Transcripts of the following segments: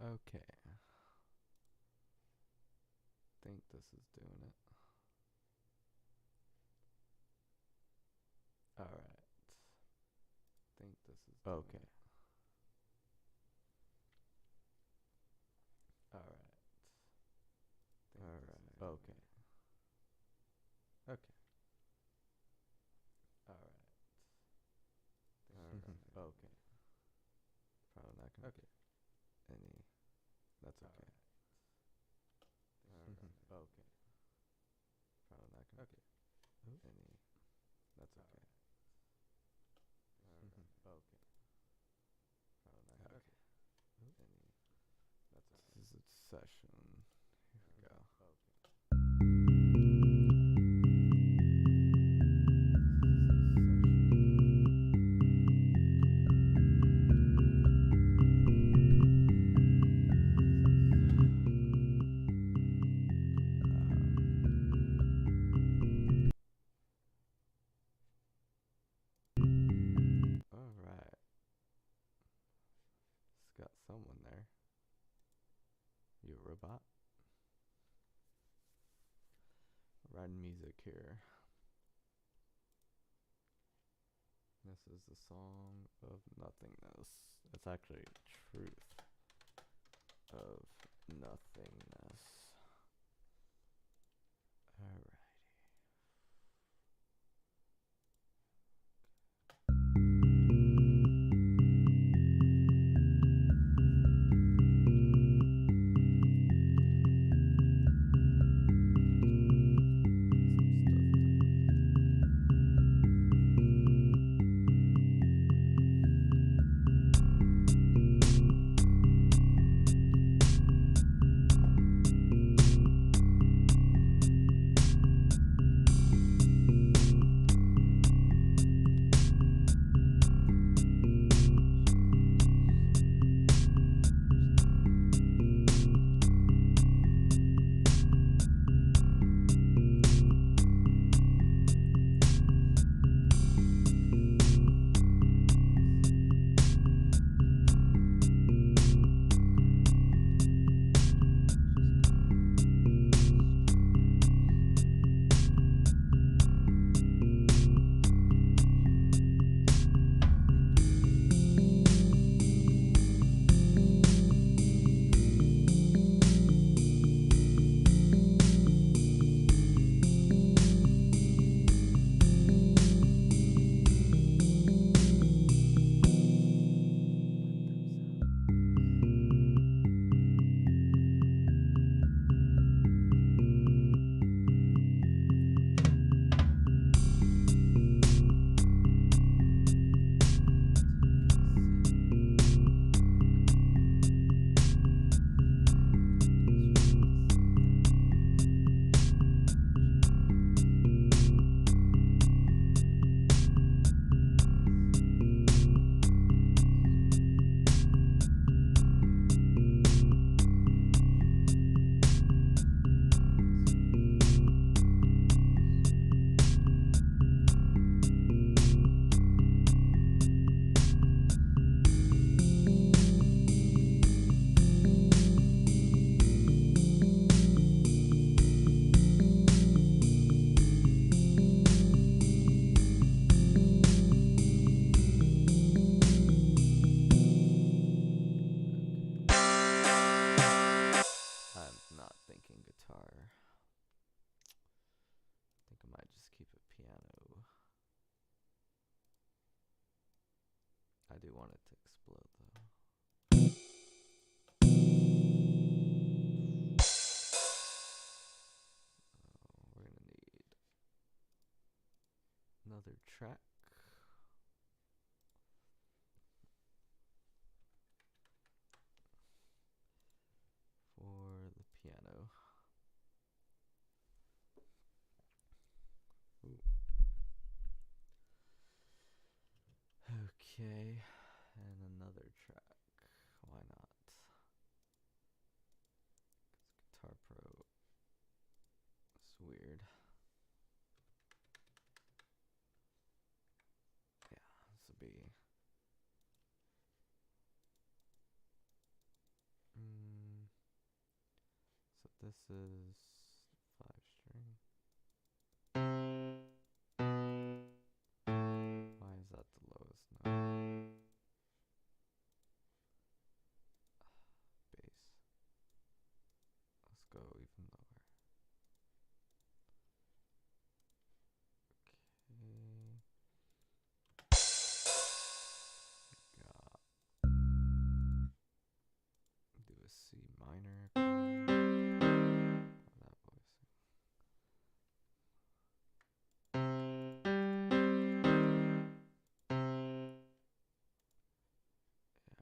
Okay. Think this is doing it. Alright. Think this is doing Okay. it. Alright. Alright. Okay. Okay. Okay. Alright. Alright. Okay. Probably not gonna Okay. get any. That's okay. Alright. Okay. Probably not gonna Okay. get any. That's okay. Alright. Okay. Probably not gonna Okay. get any. That's okay. This is a session. Here we go. Okay. Alright. It's got someone there. You a robot? Writing music here. This is the Song of Nothingness. It's actually Truth of Nothingness. Alrighty. I'm not thinking guitar. I think I might just keep it piano. I do want it to explode though. We're gonna need another track. For the piano. Ooh. Okay, and another track. Why not? 'Cause Guitar Pro is weird. Yeah, this will be. This is 5 string. Why is that the lowest note? Bass. Let's go even lower. Okay. Got do a C minor chord. Oh, that voice.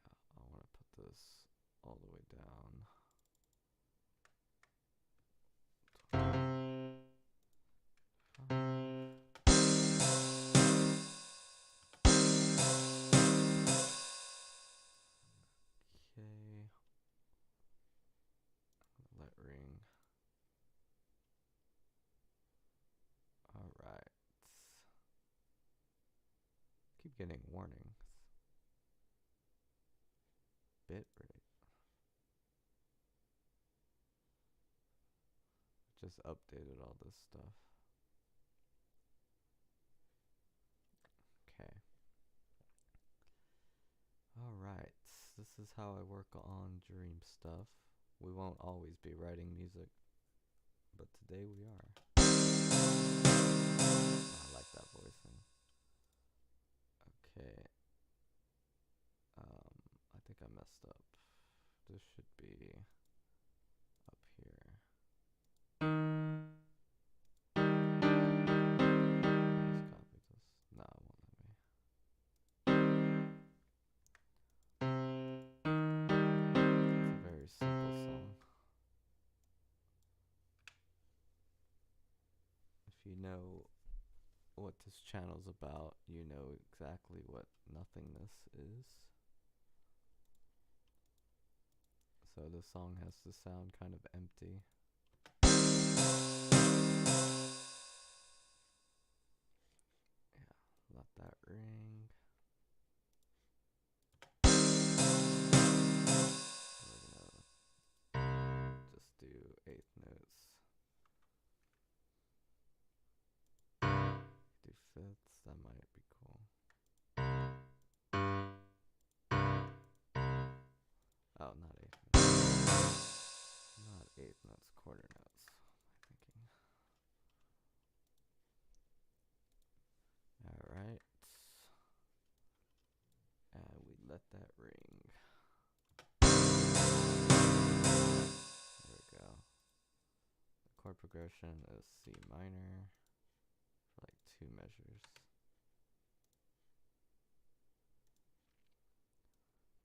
Yeah, I want to put this all the way down. Okay. Let ring. Alright. Keep getting warnings. Bit rate. Just updated all this stuff. Okay. Alright. This is how I work on dream stuff. We won't always be writing music, but today we are. I like that voicing. Okay. I think I messed up. This should be up here. Let's copy this. No, it won't let me. It's a very simple song. If you know what this channel's about, you know exactly what nothingness is. So the song has to sound kind of empty. Yeah, let that ring. We're gonna just do 8th notes. Do 5ths, that might be cool. Oh, not 8th notes. Not 8th notes, quarter notes. What am I thinking? Alright. And we let that ring. There we go. The chord progression is C minor for like 2 measures.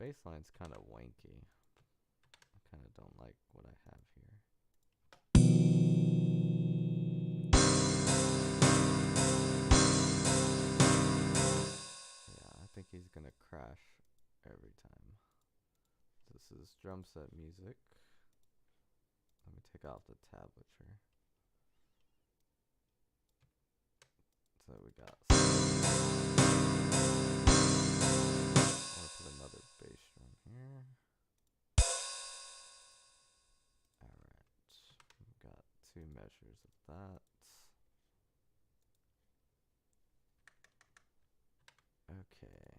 Bassline's kind of wanky. I kind of don't like what I have here. Yeah, I think he's gonna crash every time. This is drum set music. Let me take off the tablature. So we got. I want to put another bass drum here. Alright. We got 2 measures of that. Okay.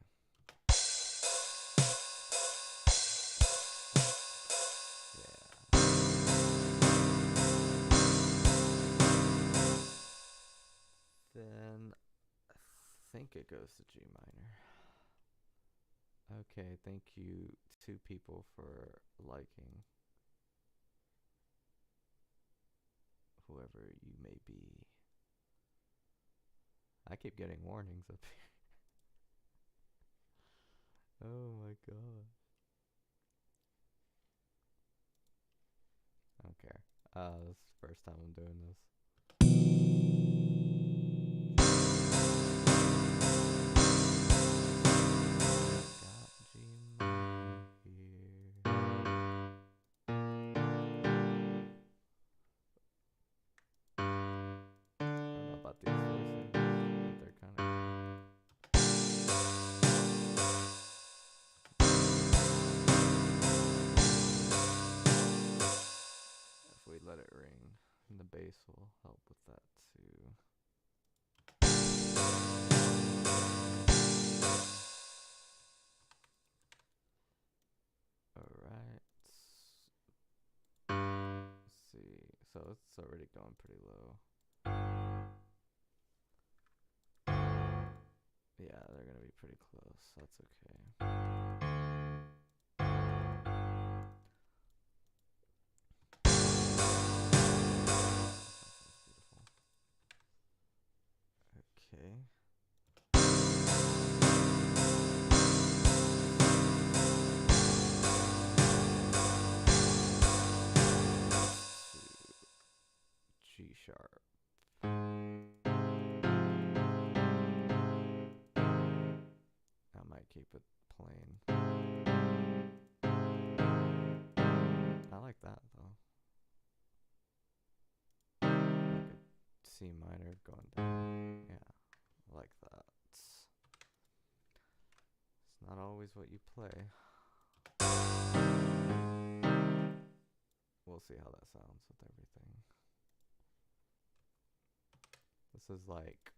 Yeah. Then I think it goes to G minor. Okay, thank you 2 people for liking. Whoever you may be. I keep getting warnings up here. Oh my god. I don't care. This is the first time I'm doing this. Got G minor here. I don't know about these voices, but they're kind of. If we let so it's already going pretty low. Yeah, they're gonna be pretty close. That's okay. Okay. G sharp. I might keep it plain. I like that though. Like a C minor going down. Yeah, I like that. It's not always what you play. We'll see how that sounds with everything. This is like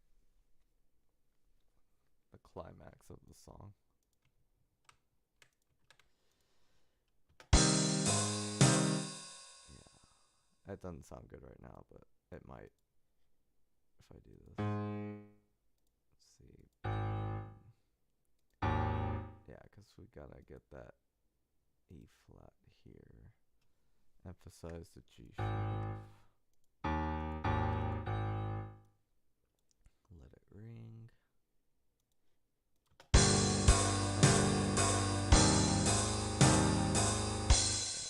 the climax of the song. Yeah, it doesn't sound good right now, but it might if I do this. Let's see. Yeah, because we gotta get that E flat here. Emphasize the G sharp. Let it ring.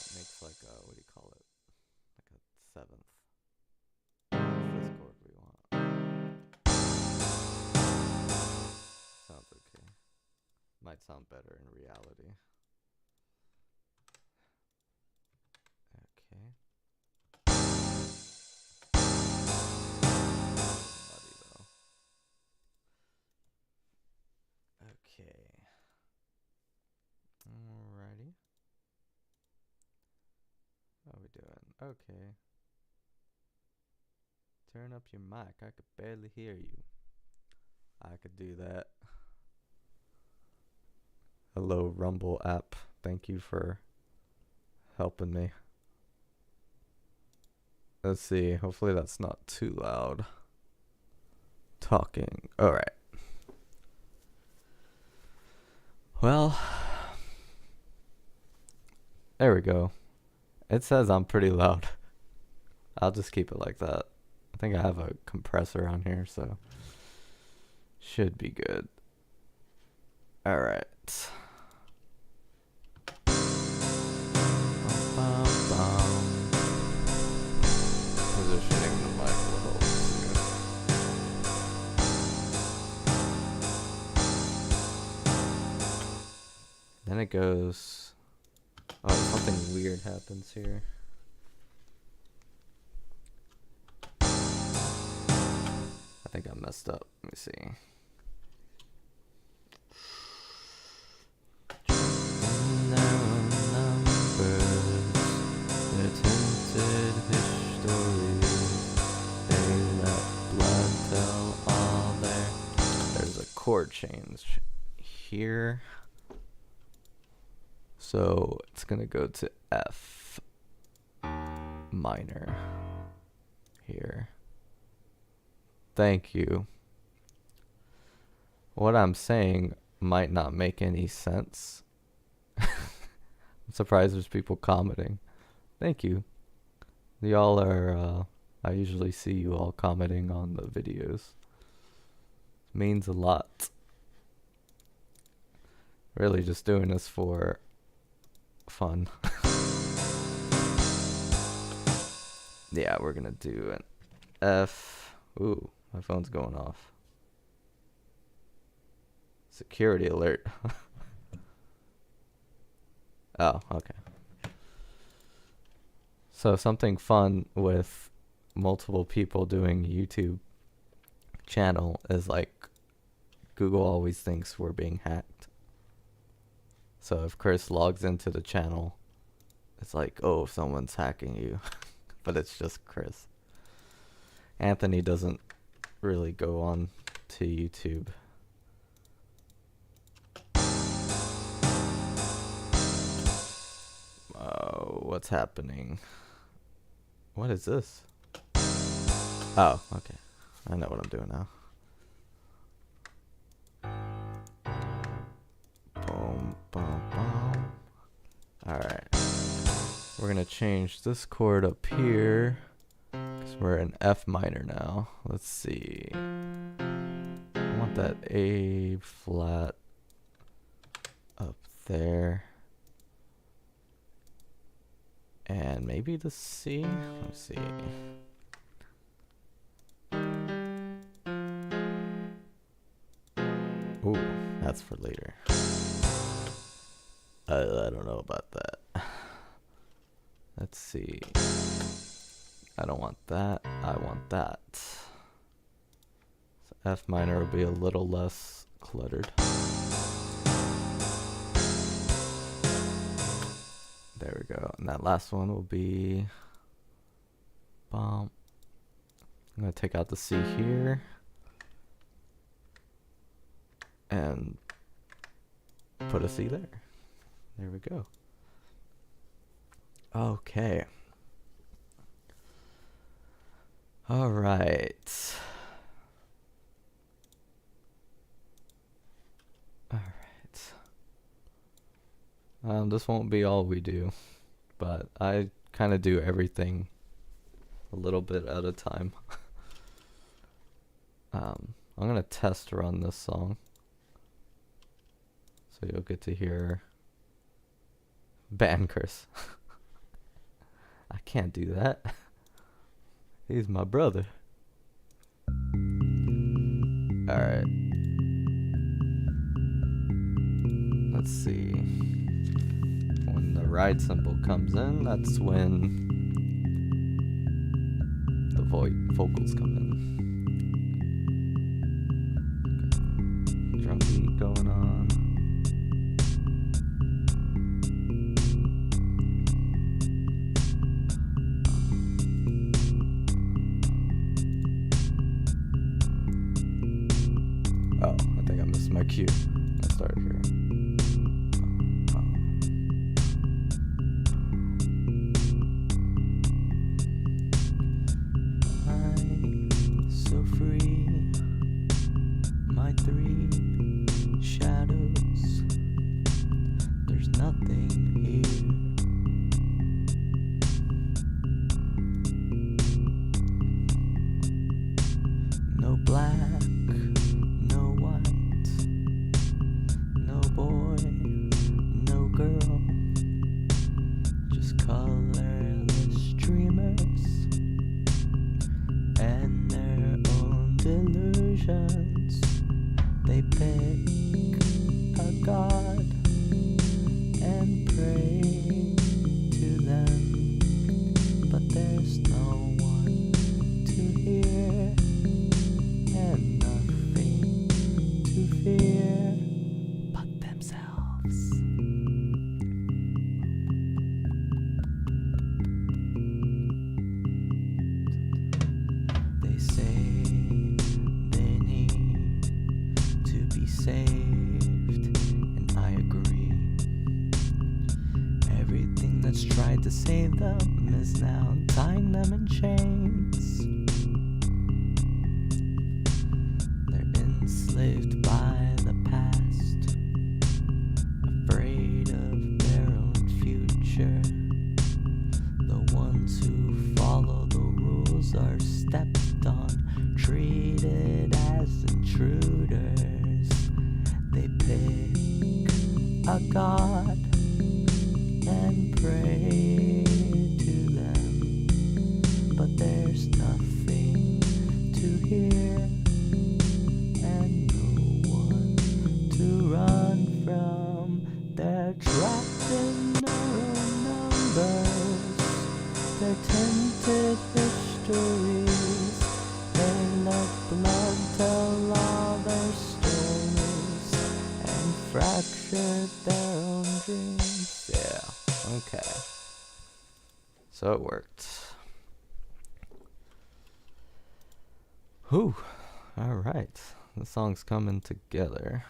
It makes like a, what do you call it? Like a seventh. That's this chord we want. Sounds okay. Might sound better in reality. Okay. Muddy though. Okay. Alrighty. How are we doing? Okay. Turn up your mic. I could barely hear you. I could do that. Hello, Rumble app. Thank you for helping me. Let's see. Hopefully that's not too loud. Talking. Alright. Well, there we go. It says I'm pretty loud. I'll just keep it like that. I think I have a compressor on here, so should be good. Alright. Positioning the mic a little too. Then it goes. Oh, something weird happens here. I think I messed up. Let me see. There's a chord change here. So it's gonna go to F minor here. Thank you. What I'm saying might not make any sense. I'm surprised there's people commenting. Thank you. Y'all are, I usually see you all commenting on the videos. It means a lot. Really just doing this for fun. Yeah, we're gonna do an F. Ooh, my phone's going off. Security alert. Oh, okay. So something fun with multiple people doing YouTube channel is like Google always thinks we're being hacked. So if Chris logs into the channel, it's like, oh, someone's hacking you. But it's just Chris. Anthony doesn't really go on to YouTube. Oh, what's happening? What is this? Oh, okay. I know what I'm doing now. Boom, boom, boom. Alright. We're gonna change this chord up here, because we're in F minor now. Let's see. I want that A flat up there. And maybe the C? Let's see. Ooh, that's for later. I don't know about that. Let's see. I don't want that. I want that. So F minor will be a little less cluttered. There we go. And that last one will be... I'm going to take out the C here. And put a C there. There we go. Okay. All right. All right. This won't be all we do, but I kind of do everything a little bit at a time. I'm going to test run this song. So you'll get to hear Ban Chris. I can't do that. He's my brother. Alright. Let's see. When the ride cymbal comes in, that's when the vocals come in. Okay. Drum beat going on. Oh, I think I missed my cue. Let's start here. I'm so free. My three shadows. There's nothing here. No black. No white, no boy, no girl, just colorless dreamers and their own delusions. They pick a god and pray to them, but there's no one to hear and nothing to fear but themselves. They say they need to be saved, and I agree. Everything that's tried to save them is now tying them in chains. Enslaved by the past, afraid of their own future. The ones who follow the rules are stepped on, treated as intruders. They pick a god and pray to them, but there's nothing to hear. Run from, they're trapped in their own numbers, their tinted histories. They let blood tell all their stories and fractured their own dreams. Yeah, okay. So it worked. Whew. Alright. The song's coming together.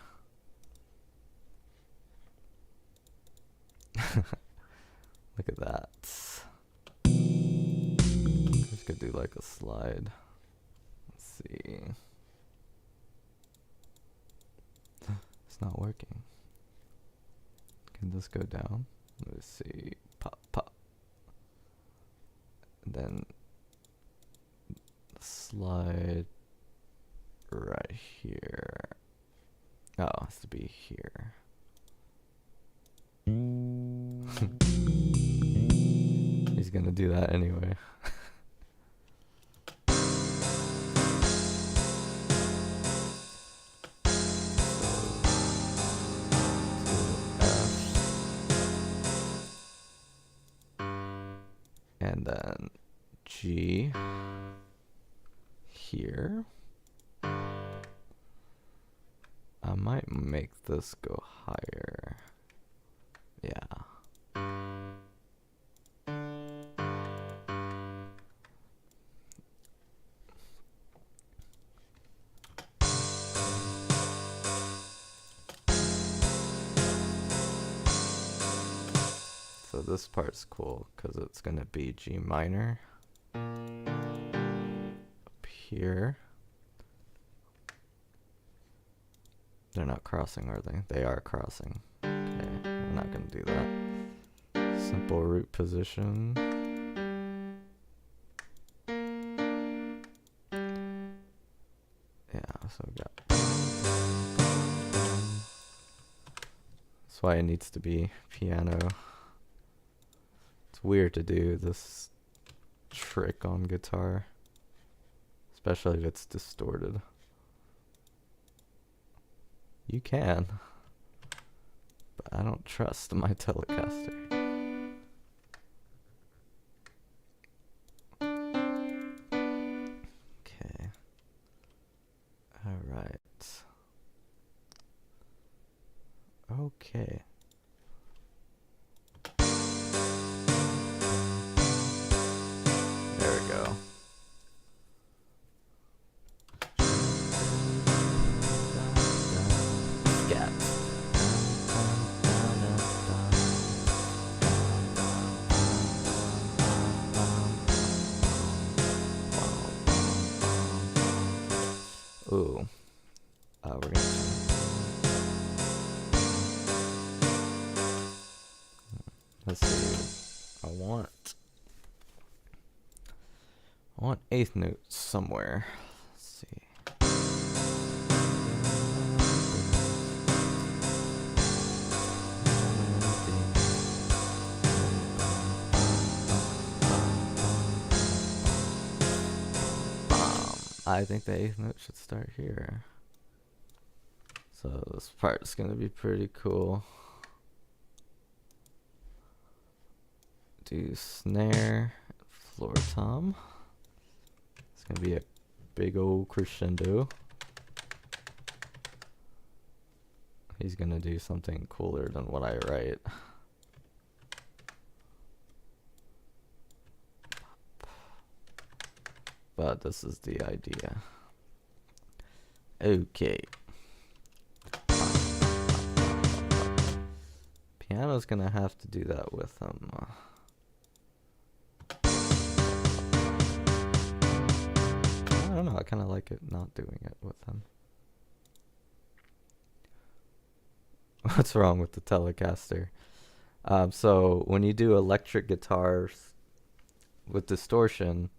Look at that. Could do like a slide. Let's see. It's not working. Can this go down? Let's see. Pop, pop. And then slide right here. Oh, it has to be here. He's gonna do that anyway. And then G here. I might make this go higher. Yeah. So this part's cool because it's going to be G minor up here. They're not crossing, are they? They are crossing. Okay, we're not going to do that. Simple root position. Yeah, so we got. That's why it needs to be piano. It's weird to do this trick on guitar, especially if it's distorted. You can, but I don't trust my Telecaster. Okay. All right. Okay. There we go. Scat. Ooh. We're gonna. Let's see. I want eighth notes somewhere. Let's see. I think the eighth note should start here. So this part's gonna be pretty cool. Do snare, floor tom. It's gonna be a big old crescendo. He's gonna do something cooler than what I write. But this is the idea. Okay. Piano's gonna have to do that with him. I don't know, I kinda like it not doing it with him. What's wrong with the Telecaster? So when you do electric guitars with distortion,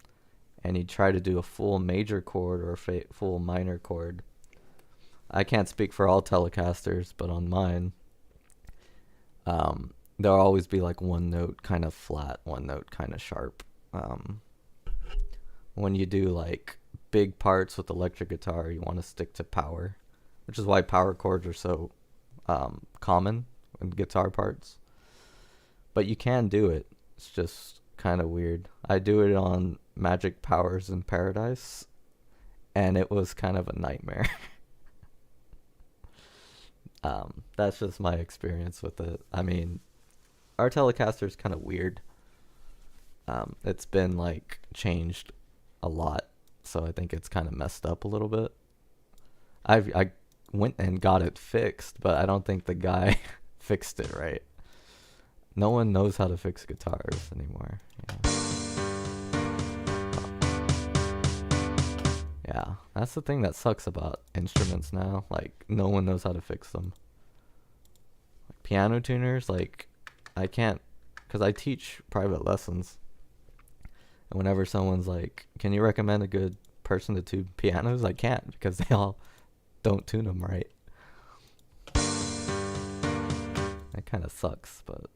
and you try to do a full major chord or a full minor chord, I can't speak for all Telecasters, but on mine, there'll always be like one note kind of flat, one note kind of sharp. When you do like big parts with electric guitar, you want to stick to power, which is why power chords are so common in guitar parts. But you can do it. It's just kind of weird. I do it on Magic Powers in Paradise, and it was kind of a nightmare. That's just my experience with it. I mean, our Telecaster is kind of weird. It's been like changed a lot, so I think it's kind of messed up a little bit. I went and got it fixed, but I don't think the guy fixed it right. No one knows how to fix guitars anymore. Yeah. Yeah, that's the thing that sucks about instruments now. Like, no one knows how to fix them. Like, piano tuners, like, I can't, because I teach private lessons. And whenever someone's like, can you recommend a good person to tune pianos? I can't, because they all don't tune them right. That kind of sucks, but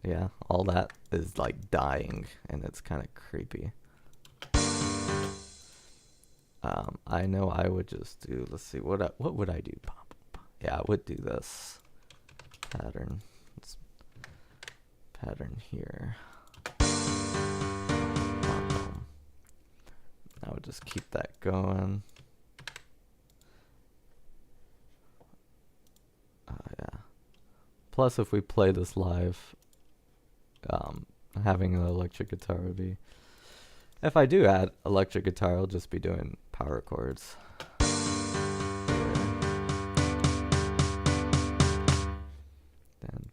yeah, all that is like dying, and it's kind of creepy. I know I would just do, let's see, what would I do? Yeah, I would do this pattern. Let's pattern here. I would just keep that going. Yeah. Plus, if we play this live, having an electric guitar would be... If I do add electric guitar, I'll just be doing power chords. Then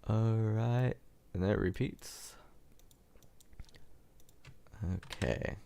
alright. And then it repeats. Okay.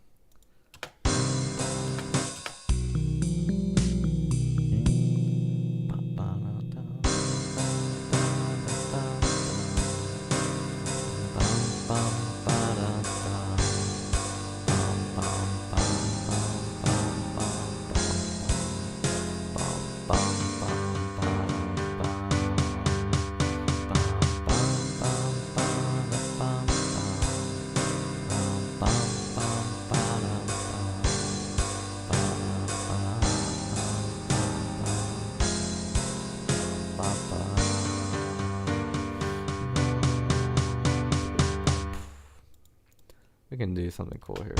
We can do something cool here.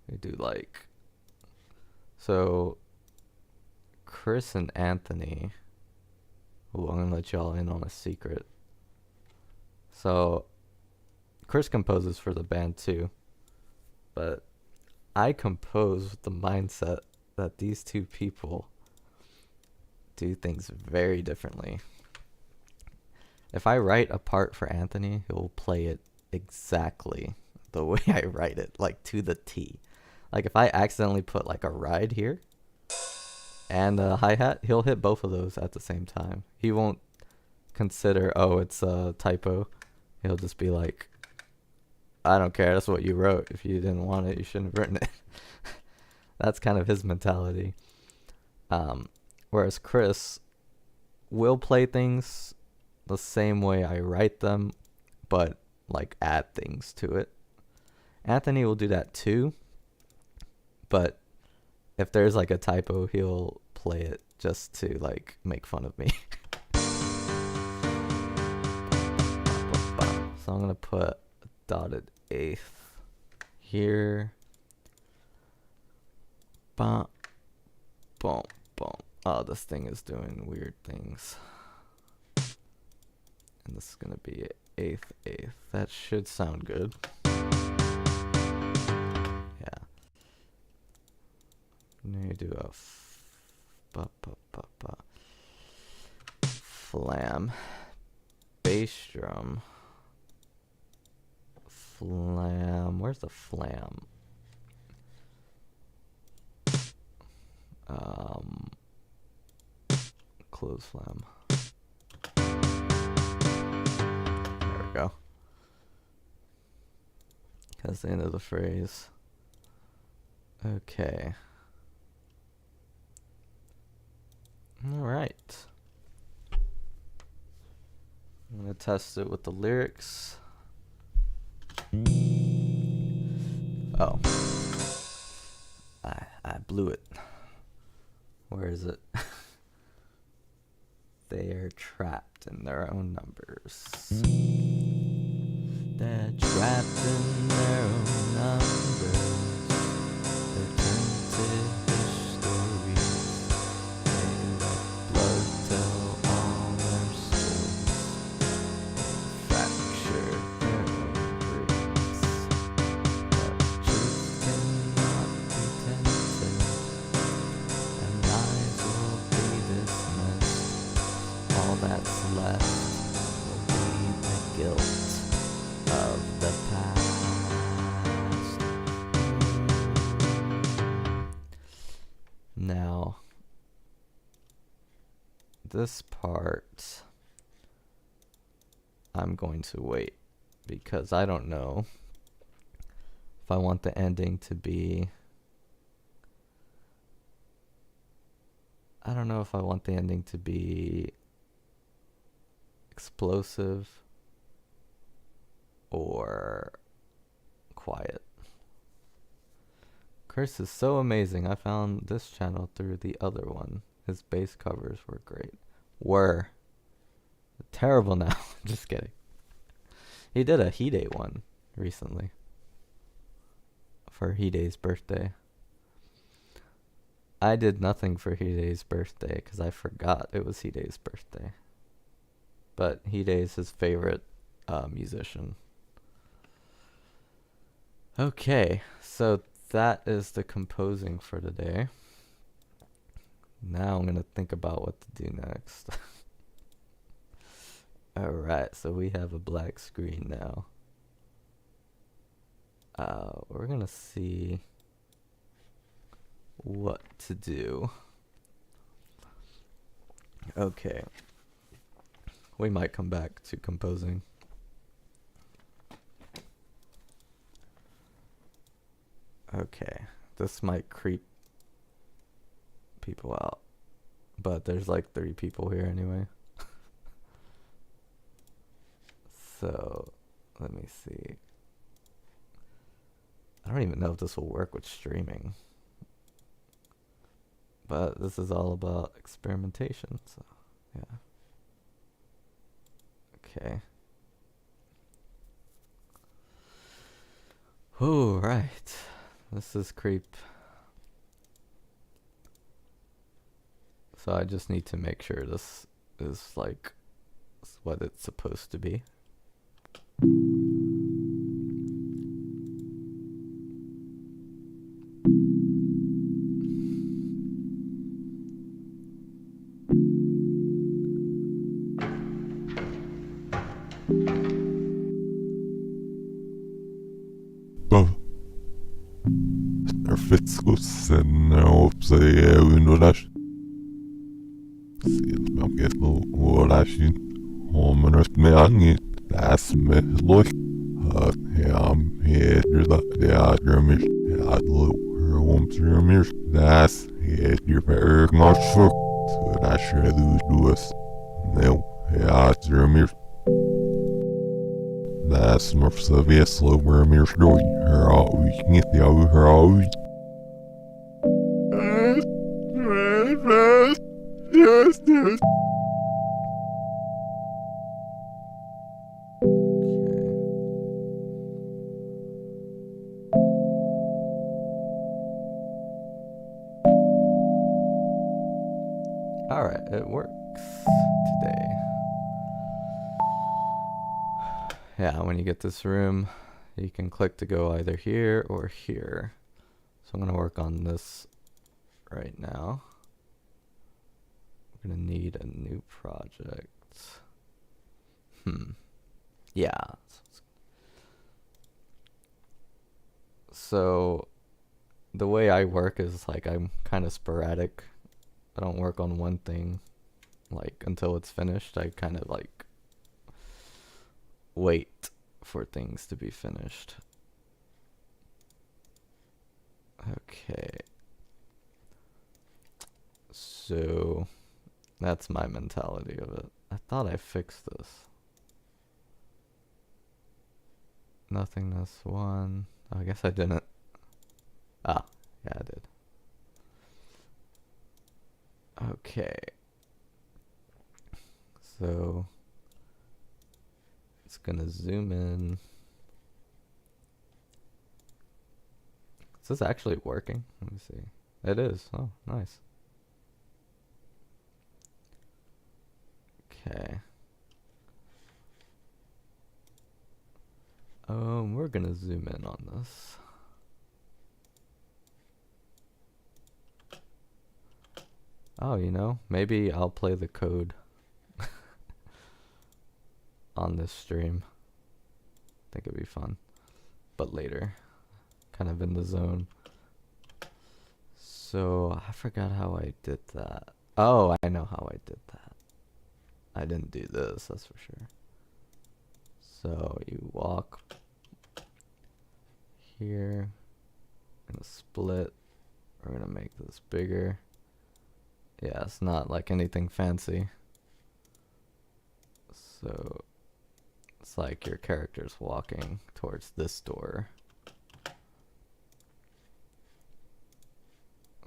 We do like... So, Chris and Anthony... Ooh, I'm gonna let y'all in on a secret. So, Chris composes for the band too. But I compose with the mindset that these two people do things very differently. If I write a part for Anthony, he'll play it exactly the way I write it, like to the T. Like if I accidentally put like a ride here and a hi-hat, he'll hit both of those at the same time. He won't consider, oh, it's a typo. He'll just be like, I don't care, that's what you wrote. If you didn't want it, you shouldn't have written it. That's kind of his mentality. Whereas Chris will play things the same way I write them, but like add things to it. Anthony will do that too, but if there's like a typo, he'll play it just to like make fun of me. So I'm gonna put a dotted eighth here. Boom, boom, boom. Oh, this thing is doing weird things. And this is gonna be eighth. That should sound good. Yeah. Now you do a flam, bass drum, flam. Where's the flam? Close flam. Go. That's the end of the phrase. Okay. Alright. I'm gonna test it with the lyrics. Oh. I blew it. Where is it? They are trapped in their own numbers. They're trapped in their own numbers. They're tainted histories. They let blood tell all their stories. They fracture their own dreams. But truth cannot be tainted, and lies will be dismissed. All that's left this part, I'm going to wait because I don't know if I want the ending to be... I don't know if I want the ending to be explosive or quiet. Chris is so amazing. I found this channel through the other one. His bass covers were great. Were. Terrible now. Just kidding. He did a Hide one recently. For Hide's birthday. I did nothing for Hide's birthday because I forgot it was Hide's birthday. But Hide is his favorite musician. Okay, so that is the composing for today. Now I'm going to think about what to do next. Alright, so we have a black screen now. We're going to see what to do. Okay. We might come back to composing. Okay, this might creep people out, but there's like 3 people here anyway. So, let me see. I don't even know if this will work with streaming. But this is all about experimentation, so yeah. Okay. All right. This is creep. So I just need to make sure this is like what it's supposed to be. Fitzkussen uppsägningar Sielmäkesluolaisiin huomannut me angit täsme loik Heam heedrida deadrumis Headluurumsrumis Täs heedjurpergnarsuk Tudasreduus Neu headrumis Täs morfsaviesluurmirsdoi Heraujnit ja heraujt Yes. Okay. Alright, it works today. Yeah, when you get this room, you can click to go either here or here. So I'm going to work on this right now. We're going to need a new project. Yeah. So the way I work is like I'm kind of sporadic. I don't work on one thing like until it's finished. I kind of like wait for things to be finished. Okay. So that's my mentality of it. I thought I fixed this. Nothingness 1. Oh, I guess I didn't. Ah, yeah, I did. Okay. So it's gonna zoom in. Is this actually working? Let me see. It is. Oh, nice. Okay. We're gonna zoom in on this. Oh, you know, maybe I'll play the code on this stream. I think it'd be fun. But later. Kind of in the zone. So, I forgot how I did that. Oh, I know how I did that. I didn't do this, that's for sure. So you walk here, gonna split. We're gonna make this bigger. Yeah, it's not like anything fancy. So it's like your character's walking towards this door.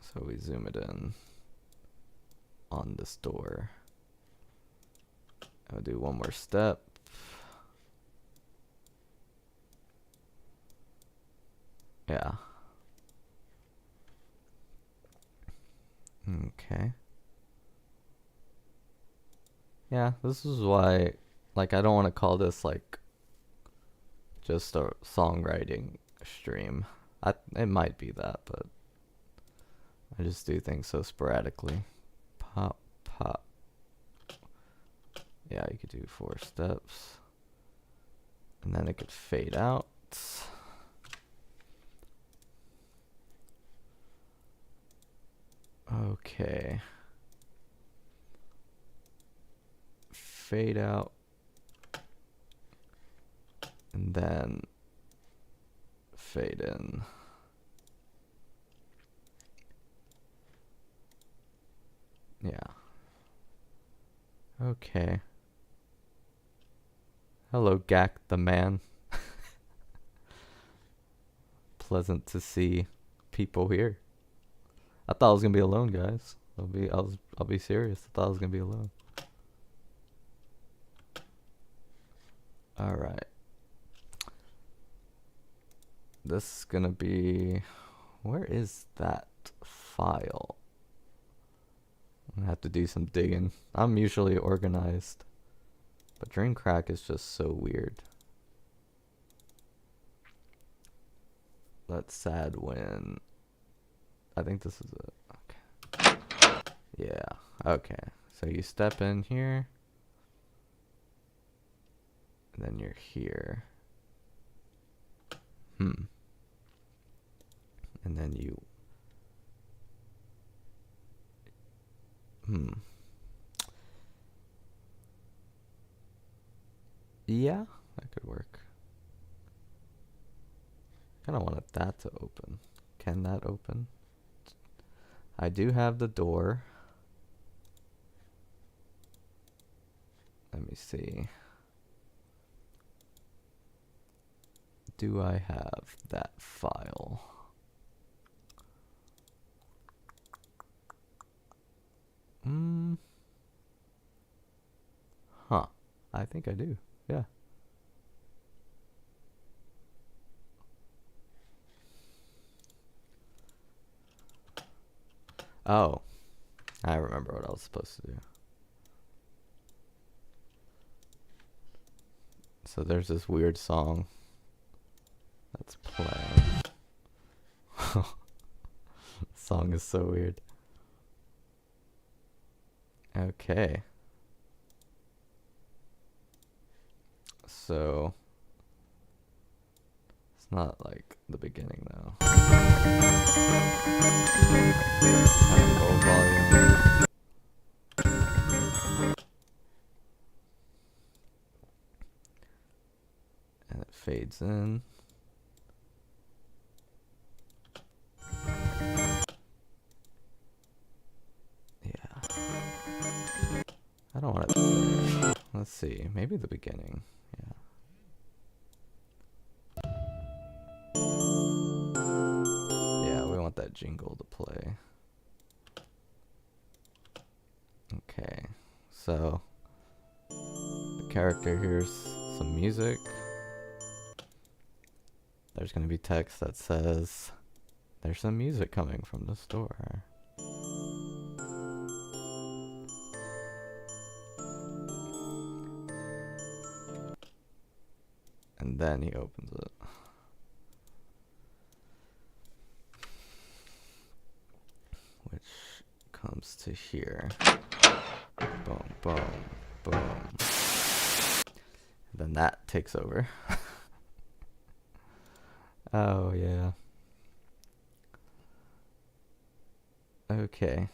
So we zoom it in on this door. I'll do one more step. Yeah. Okay. Yeah, this is why, like, I don't want to call this, like, just a songwriting stream. It might be that, but I just do things so sporadically. Pop, pop. Yeah, you could do 4 steps. And then it could fade out. Okay. Fade out. And then fade in. Yeah. Okay. Hello, Gak the man. Pleasant to see people here. I thought I was gonna be alone, guys. I'll be serious. I thought I was gonna be alone. All right. This is gonna be. Where is that file? I'm gonna have to do some digging. I'm usually organized, but Dream Crack is just so weird. That's sad when. I think this is it. Okay. Yeah. Okay. So you step in here, and then you're here. And then you. Yeah, that could work. Kind of wanted that to open. Can that open? I do have the door. Let me see. Do I have that file? Huh. I think I do. Yeah. Oh. I remember what I was supposed to do. So there's this weird song that's playing. Song is so weird. Okay. So it's not like the beginning though. Low volume. And it fades in. Yeah. I don't want to. Let's see. Maybe the beginning. Yeah. Yeah, we want that jingle to play. Okay. So the character hears some music. There's going to be text that says there's some music coming from the store. And then he opens it. Which comes to here. Boom, boom, boom. Then that takes over. Oh, yeah. Okay.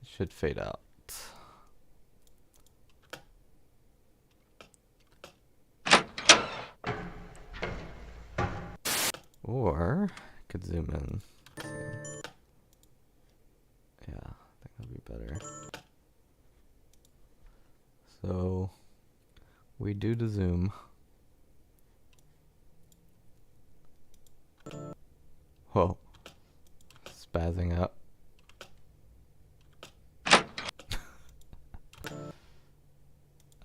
should fade out. Or I could zoom in. Yeah, I think that'll be better. So we do the zoom. Whoa. Spazzing out.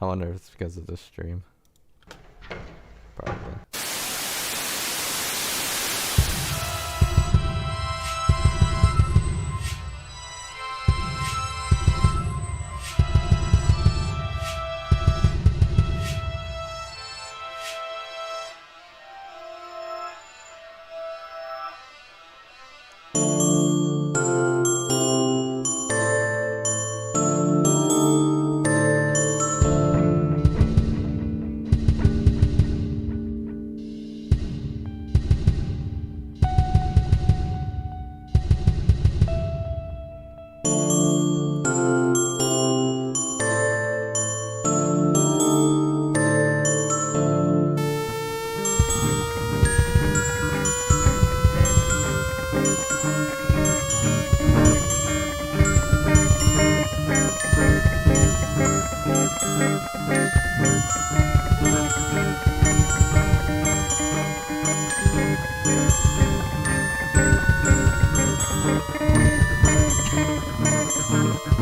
I wonder if it's because of the stream. Probably.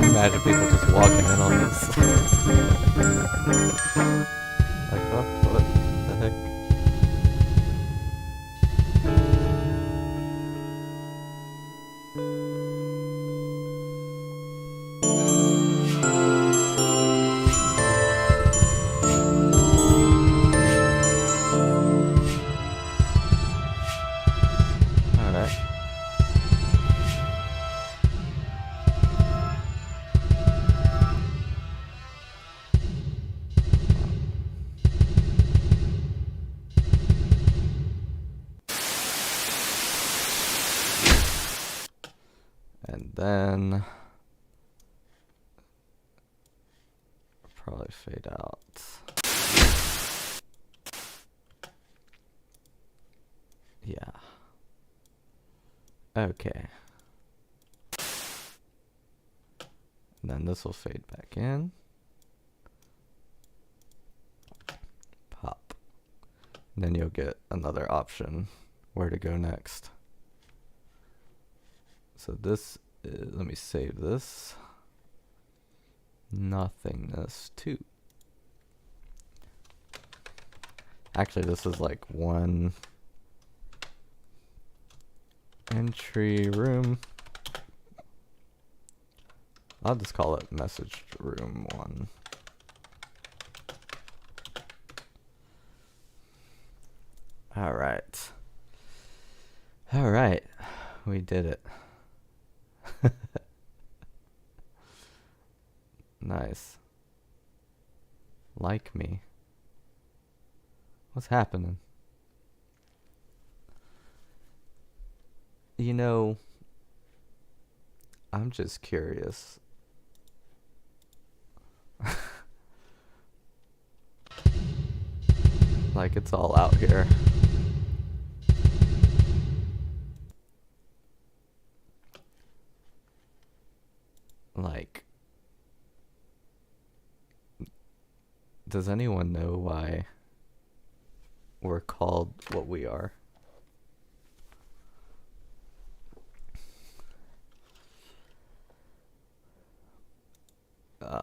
Imagine people just walking in on this. Like, oh, what the heck? Alright. And then probably fade out. Yeah. Okay. And then this will fade back in. Pop. And then you'll get another option where to go next. So this is, let me save this. Nothingness 2. Actually, this is like one entry room. I'll just call it message room 1. Alright. Alright. We did it. Nice. Like me. What's happening? You know, I'm just curious. Like, it's all out here. Like, does anyone know why we're called what we are?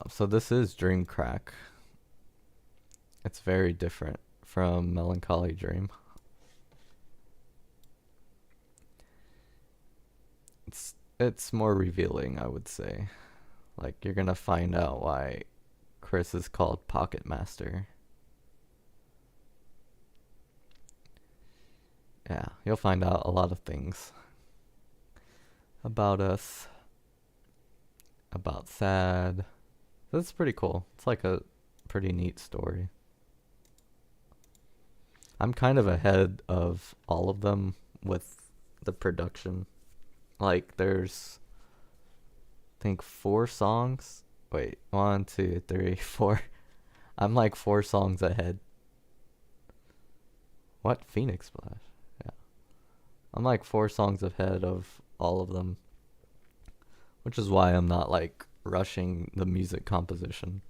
So this is Dream Crack. It's very different from Melancholy Dream. It's more revealing, I would say. Like, you're gonna find out why Chris is called Pocket Master. Yeah, you'll find out a lot of things about us, about Sad. That's pretty cool. It's like a pretty neat story. I'm kind of ahead of all of them with the production. Like, there's think 4 songs. Wait, 1, 2, 3, 4. I'm like 4 songs ahead. What? Phoenix Splash? Yeah. I'm like 4 songs ahead of all of them, which is why I'm not like rushing the music composition.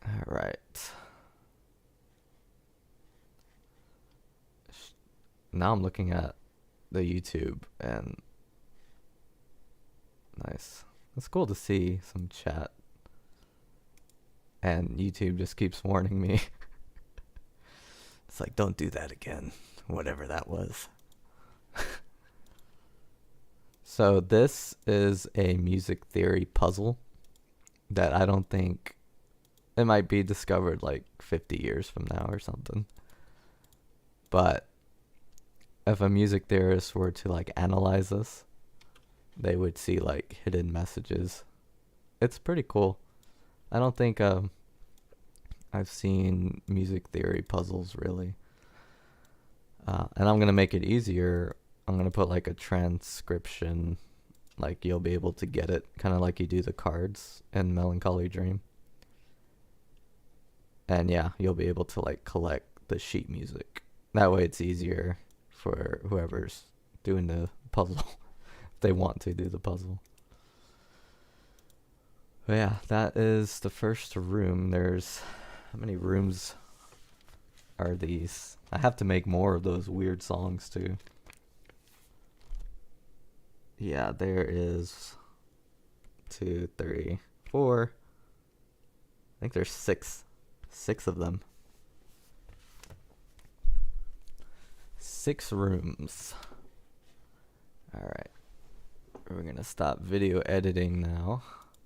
Alright. Now I'm looking at the YouTube and nice. It's cool to see some chat. And YouTube just keeps warning me. It's like, don't do that again. Whatever that was. So this is a music theory puzzle that I don't think it might be discovered like 50 years from now or something. But if a music theorist were to like analyze this, they would see like hidden messages. It's pretty cool. I don't think I've seen music theory puzzles really. And I'm gonna make it easier. I'm gonna put like a transcription, like you'll be able to get it, kind of like you do the cards in Melancholy Dream. And yeah, you'll be able to like collect the sheet music. That way it's easier for whoever's doing the puzzle, if they want to do the puzzle. But yeah, that is the first room. There's, how many rooms are these? I have to make more of those weird songs too. Yeah, there is 2, 3, 4. I think there's 6 of them. 6 rooms. Alright. We're gonna stop video editing now.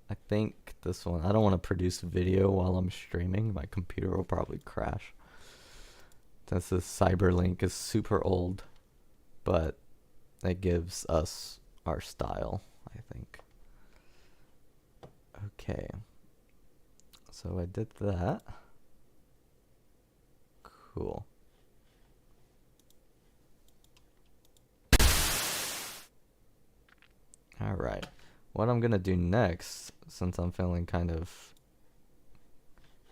I think this one, I don't want to produce video while I'm streaming. My computer will probably crash. Since this Cyberlink is super old, but it gives us our style, I think. Okay. So I did that. Cool. Alright. What I'm gonna do next, since I'm feeling kind of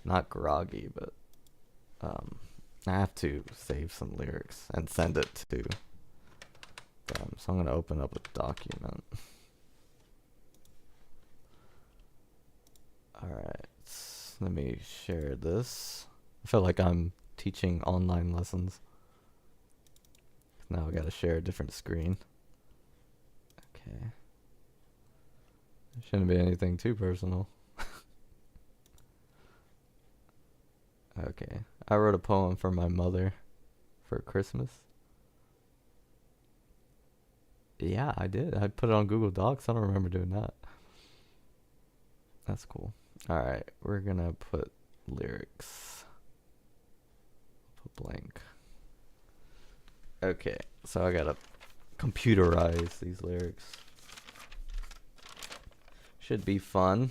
not groggy, but I have to save some lyrics and send it to them. So I'm gonna open up a document. Alright, let me share this. I feel like I'm teaching online lessons. Now I gotta share a different screen. Okay. Shouldn't be anything too personal. Okay. I wrote a poem for my mother for Christmas. Yeah, I did. I put it on Google Docs. I don't remember doing that. That's cool. Alright, we're gonna put lyrics. Put blank. Okay, so I gotta computerize these lyrics. Should be fun.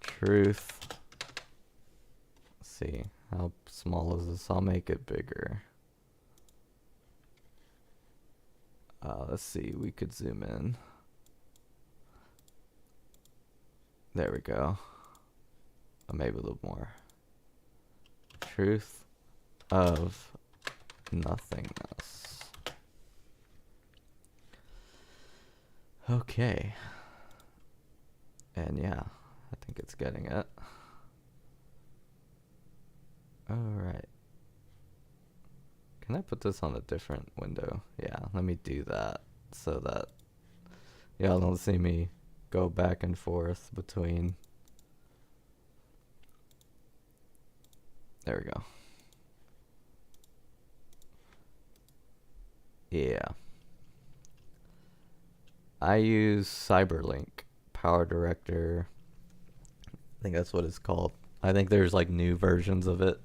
Truth. Let's see. How small is this? I'll make it bigger. Let's see. We could zoom in. There we go. Maybe a little more. Truth of Nothingness. Okay. And yeah, I think it's getting it. Alright. Can I put this on a different window? Yeah, let me do that so that y'all don't see me go back and forth between. There we go. Yeah. I use Cyberlink Power Director. I think that's what it's called. I think there's like new versions of it.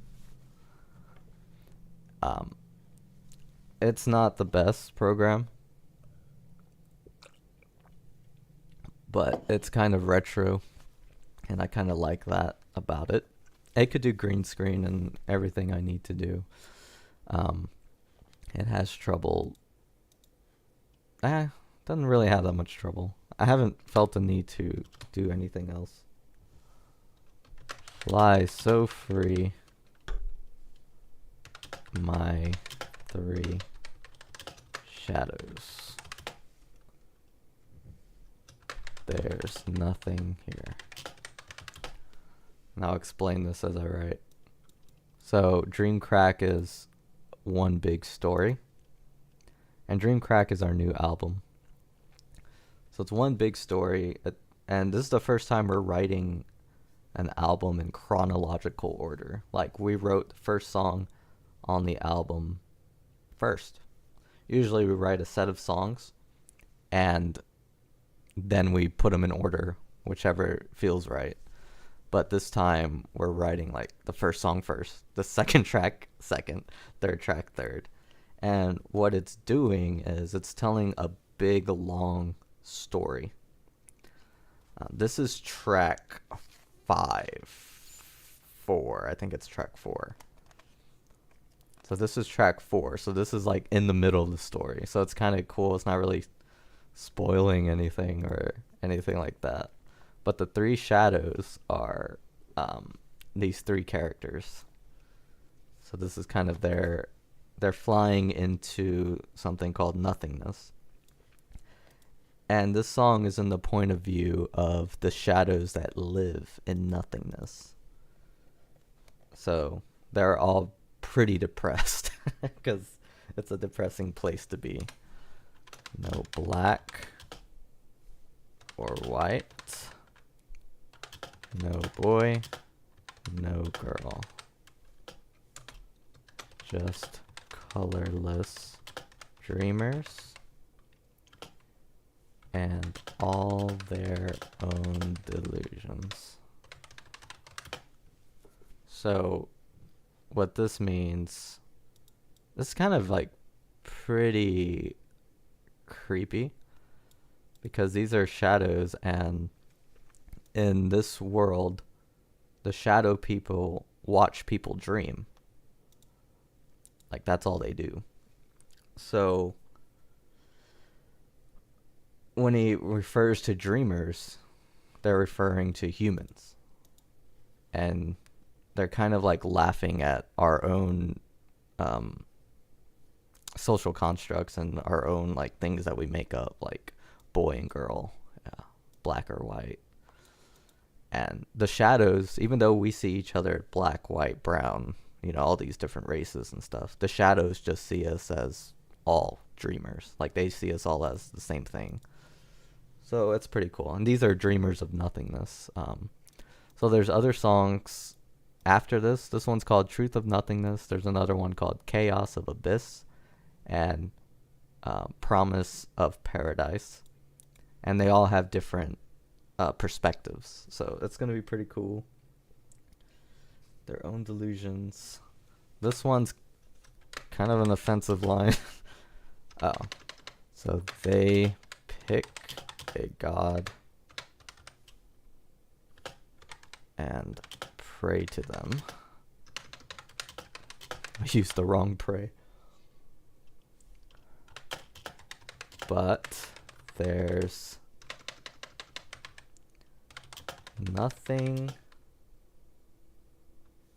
It's not the best program, but it's kind of retro, and I kind of like that about it. It could do green screen and everything I need to do. It has trouble doesn't really have that much trouble. I haven't felt the need to do anything else. Fly so free, my three shadows. There's nothing here. And I'll explain this as I write. So Dream Crack is one big story. And Dream Crack is our new album. So it's one big story. And this is the first time we're writing an album in chronological order. Like, we wrote the first song on the album first. Usually we write a set of songs and then we put them in order, whichever feels right. But this time we're writing like the first song first, the second track second, third track third. And what it's doing is it's telling a big long story. This is track 4. I think it's track 4. So this is track 4. So this is like in the middle of the story. So it's kind of cool. It's not really spoiling anything or anything like that. But the three shadows are these three characters. So this is kind of they're flying into something called nothingness. And this song is in the point of view of the shadows that live in nothingness. So they're all pretty depressed because it's a depressing place to be. No black or white. No boy, no girl. Just colorless dreamers and all their own delusions. So what this means, this is kind of like pretty creepy because these are shadows, and in this world the shadow people watch people dream. Like, that's all they do. So when he refers to dreamers, they're referring to humans. And they're kind of like laughing at our own social constructs and our own like things that we make up, like boy and girl, black or white. And the shadows, even though we see each other black, white, brown, all these different races and stuff, the shadows just see us as all dreamers. Like, they see us all as the same thing. So it's pretty cool. And these are dreamers of nothingness. So there's other songs after this. This one's called Truth of Nothingness. There's another one called Chaos of Abyss and Promise of Paradise. And they all have different perspectives. So it's going to be pretty cool. Their own delusions. This one's kind of an offensive line. Oh. So they pick a god and pray to them. I used the wrong pray. But there's nothing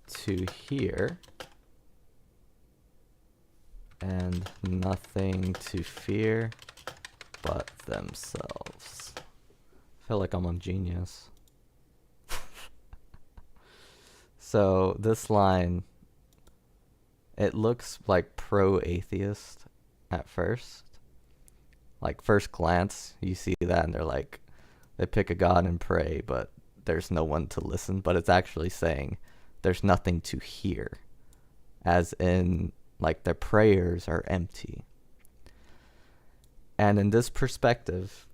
to hear and nothing to fear but themselves. I feel like I'm on Genius. So this line, it looks like pro-atheist at first. Like, first glance, you see that and they're like, they pick a god and pray, but there's no one to listen. But it's actually saying there's nothing to hear, as in, like, their prayers are empty. And in this perspective,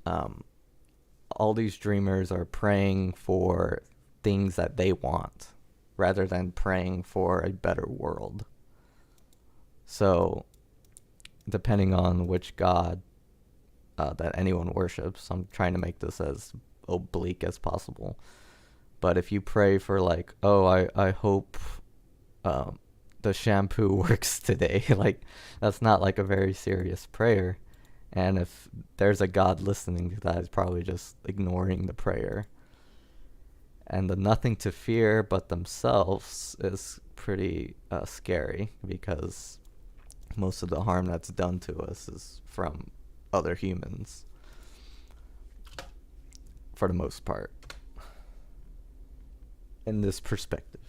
all these dreamers are praying for things that they want rather than praying for a better world. So depending on which god that anyone worships, I'm trying to make this as oblique as possible. But if you pray for, like, oh, I hope the shampoo works today, like, that's not like a very serious prayer. And if there's a God listening to that, it's probably just ignoring the prayer. And the nothing to fear but themselves is pretty scary, because most of the harm that's done to us is from other humans, for the most part, in this perspective.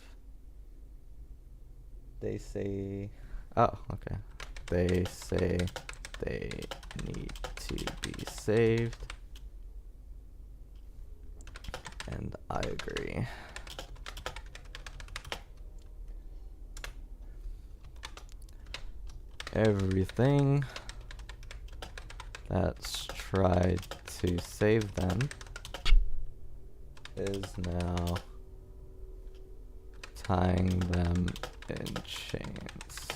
They say, oh, okay. They say they need to be saved. And I agree. Everything that's tried to save them is now tying them in chains.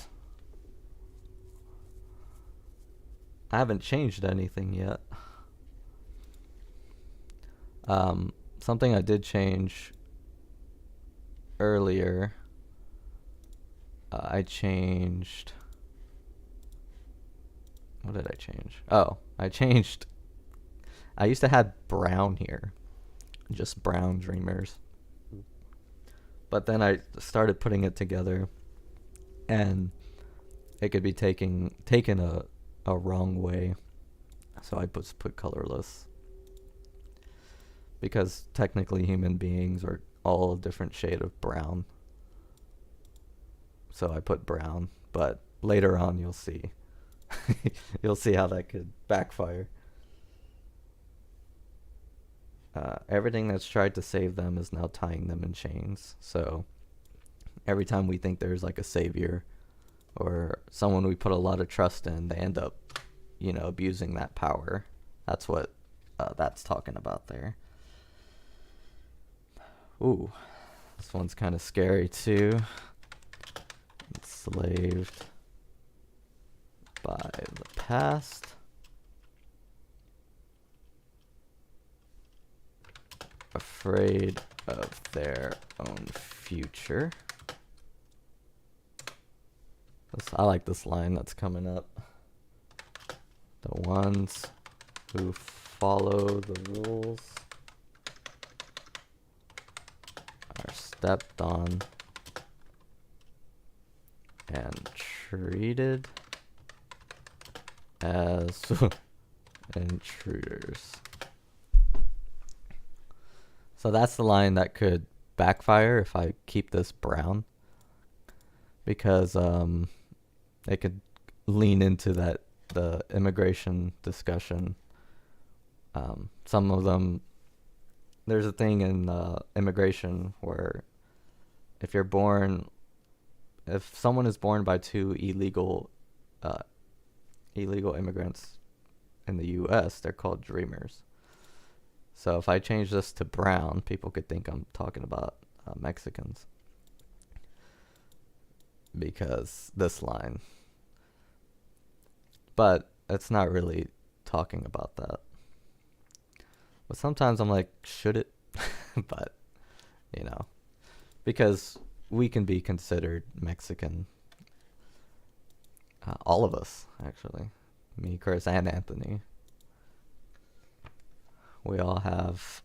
I haven't changed anything yet. Something I did change earlier. I changed. What did I change? Oh, I used to have brown here, just brown dreamers. But then I started putting it together, and it could be taken a wrong way. So I just put colorless, because technically human beings are all a different shade of brown. So I put brown, but later on you'll see. You'll see how that could backfire. Everything that's tried to save them is now tying them in chains. So every time we think there's like a savior or someone we put a lot of trust in, they end up, abusing that power. That's what that's talking about there. Ooh, this one's kind of scary too. Enslaved by the past. Afraid of their own future. I like this line that's coming up. The ones who follow the rules are stepped on and treated as intruders. So that's the line that could backfire if I keep this brown, because it could lean into the immigration discussion. Some of them, there's a thing in immigration where if someone is born by two illegal immigrants in the U.S., they're called dreamers. So if I change this to brown, people could think I'm talking about Mexicans, because this line. But it's not really talking about that. But sometimes I'm like, should it? But, because we can be considered Mexican. All of us, actually. Me, Chris, and Anthony. We all have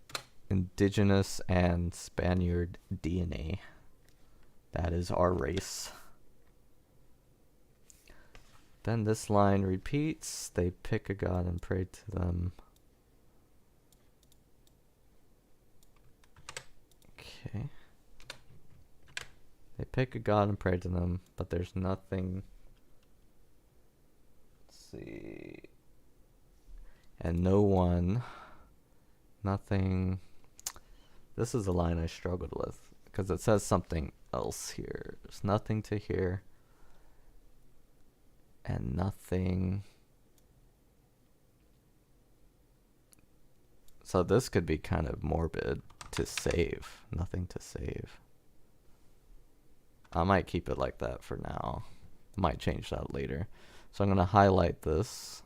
indigenous and Spaniard DNA. That is our race. Then this line repeats. They pick a god and pray to them. Okay. They pick a god and pray to them, but there's nothing. Let's see. And no one. Nothing. This is a line I struggled with, because it says something else here. There's nothing to hear. And nothing. So this could be kind of morbid. To save. Nothing to save. I might keep it like that for now. Might change that later. So I'm going to highlight this,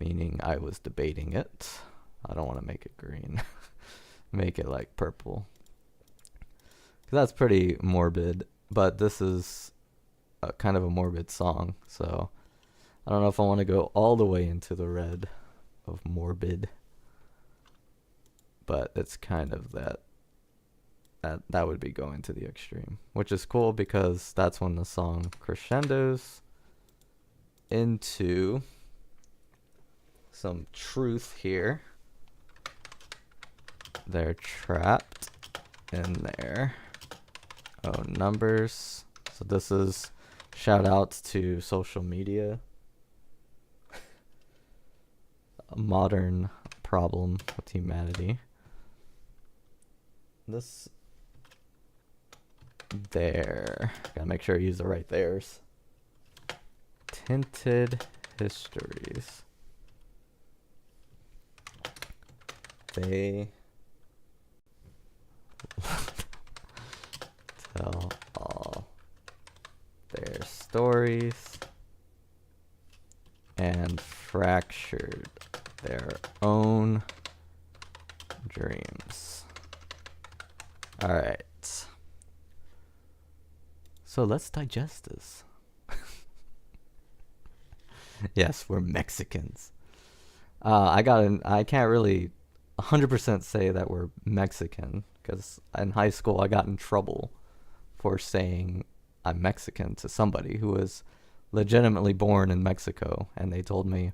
meaning I was debating it. I don't want to make it green. Make it like purple. 'Cause that's pretty morbid, but this is kind of a morbid song. So I don't know if I want to go all the way into the red of morbid, but it's kind of that would be going to the extreme, which is cool because that's when the song crescendos into some truth here. They're trapped in there. Oh, numbers. So this is shout outs to social media. A modern problem with humanity. This there. Gotta make sure I use the right theirs. Tinted histories. They tell all their stories and fractured their own dreams. All right. So let's digest this. Yes, we're Mexicans. I can't really 100% say that we're Mexican because in high school I got in trouble for saying I'm Mexican to somebody who was legitimately born in Mexico, and they told me,